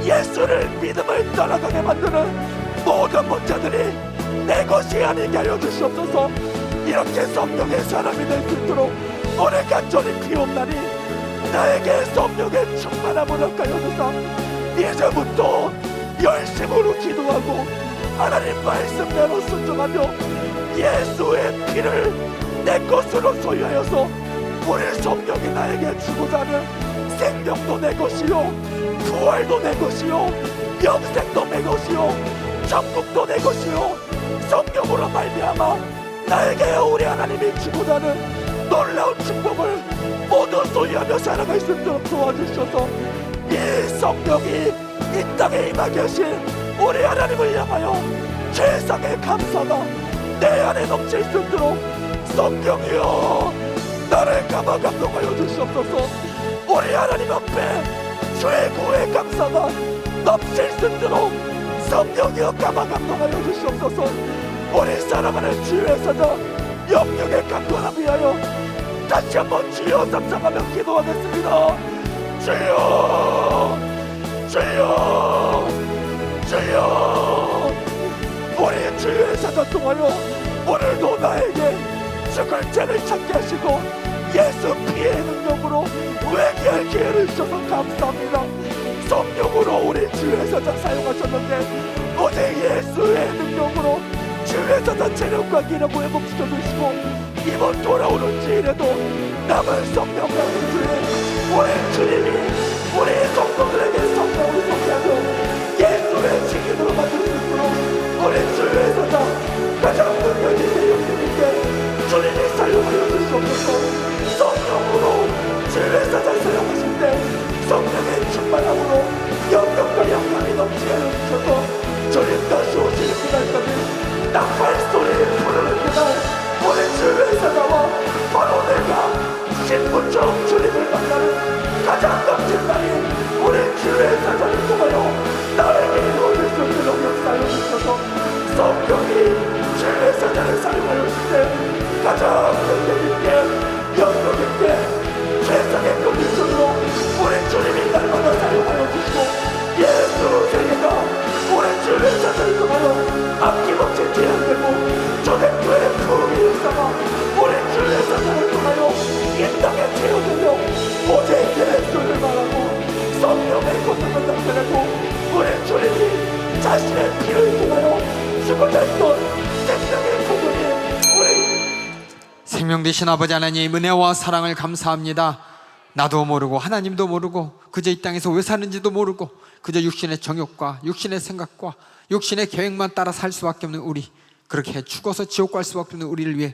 예수를 믿음을 떠나가게 만드는 모든 문제들이 내 것이 아니게 하여 주시옵소서. 이렇게 성령의 사람이 될 수 있도록 오늘 간절히 비옵나니 나에게 성령의 충만함을 얻게 주사. 이제부터 열심으로 기도하고 하나님 말씀대로 순종하며 예수의 피를 내 것으로 소유하여서 우리 성령이 나에게 주고자 하는 생명도 내 것이요 부활도 내 것이요 영생도 내 것이요 천국도 내 것이요 성령으로 말미암아 나에게 우리 하나님이 주고자 하는 놀라운 축복을 모두 소유하며 살아갈 수 있도록 도와주셔서 이 성령이 이 땅에 임하게 하신 우리 하나님을 향하여 최상의 감사가 내 안에 넘칠 수 있도록 성령이여 나를 감화 감동하여 주시옵소서. 우리 하나님 앞에 최고의 감사가 넘칠 수 있도록 성령이여 감화 감동하여 주시옵소서. 우리 사랑하는 주의 사자 영역의 강건함 위하여 다시 한번 주여 삼상하며 기도하겠습니다. 주여 주여 주여 우리 주의 사자 통하여 오늘도 나에게 죽을 죄를 찾게 하시고 예수 피의 능력으로 회개할 기회를 주셔서 감사합니다. 성령으로 우리 주의 사자 사용하셨는데 오직 예수의 능력으로 주의 사자 체력과 기력을 회복시켜주시고 이번 돌아오는 주일에도 남은 성령 같은 주일 우리 주님이 우리 성도들에게 성령을 소개하며 예수의 증인으로 만들 수 있도록 우리 주의 사자 가장 능력 있는 영님께 주님이 사용하여 주시옵소서. 성령으로 주의 사자 사용하실 때 성령의 충만함으로 영역과 영감이 넘치게 해주셔서 주님 다시 오시는 그날까지 나팔 소리를 부르는 그날 우리 주의 사자와 바로 내가 신분처럼 주님을 만나는 가장 값진 날이 우리 주의 사자를 통하여 나에게 이루어질 수 있도록 역사하여 주셔서 성령이 주의 사자를 사용하여 주실 때 가장 능력있게 영역있게 세상의 컨디션으로 우리 주님이 날마다 사용하여 주시고 예수 세계가 우리 주의 사자를 통하여 아낌없이 제한되고 초대교회 부흥이 일삼아 우리 주의 사자를 통하여 이 땅에 채워되며 오직 예수를 말하고 성령의 고통을 나타내고 우리 주님이 자신의 피를 통하여 죽어져 있던 생명의 부분이 우리 생명 되신 아버지 하나님 은혜와 사랑을 감사합니다. 나도 모르고 하나님도 모르고 그저 이 땅에서 왜 사는지도 모르고 그저 육신의 정욕과 육신의 생각과 육신의 계획만 따라 살 수밖에 없는 우리, 그렇게 죽어서 지옥 갈 수밖에 없는 우리를 위해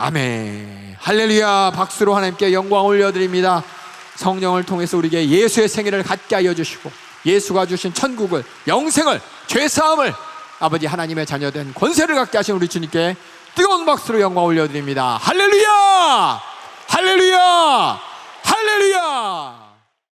아멘. 할렐루야. 박수로 하나님께 영광 올려드립니다. 성령을 통해서 우리에게 예수의 생애를 갖게 하여 주시고 예수가 주신 천국을, 영생을, 죄사함을, 아버지 하나님의 자녀된 권세를 갖게 하신 우리 주님께 뜨거운 박수로 영광 올려드립니다. 할렐루야.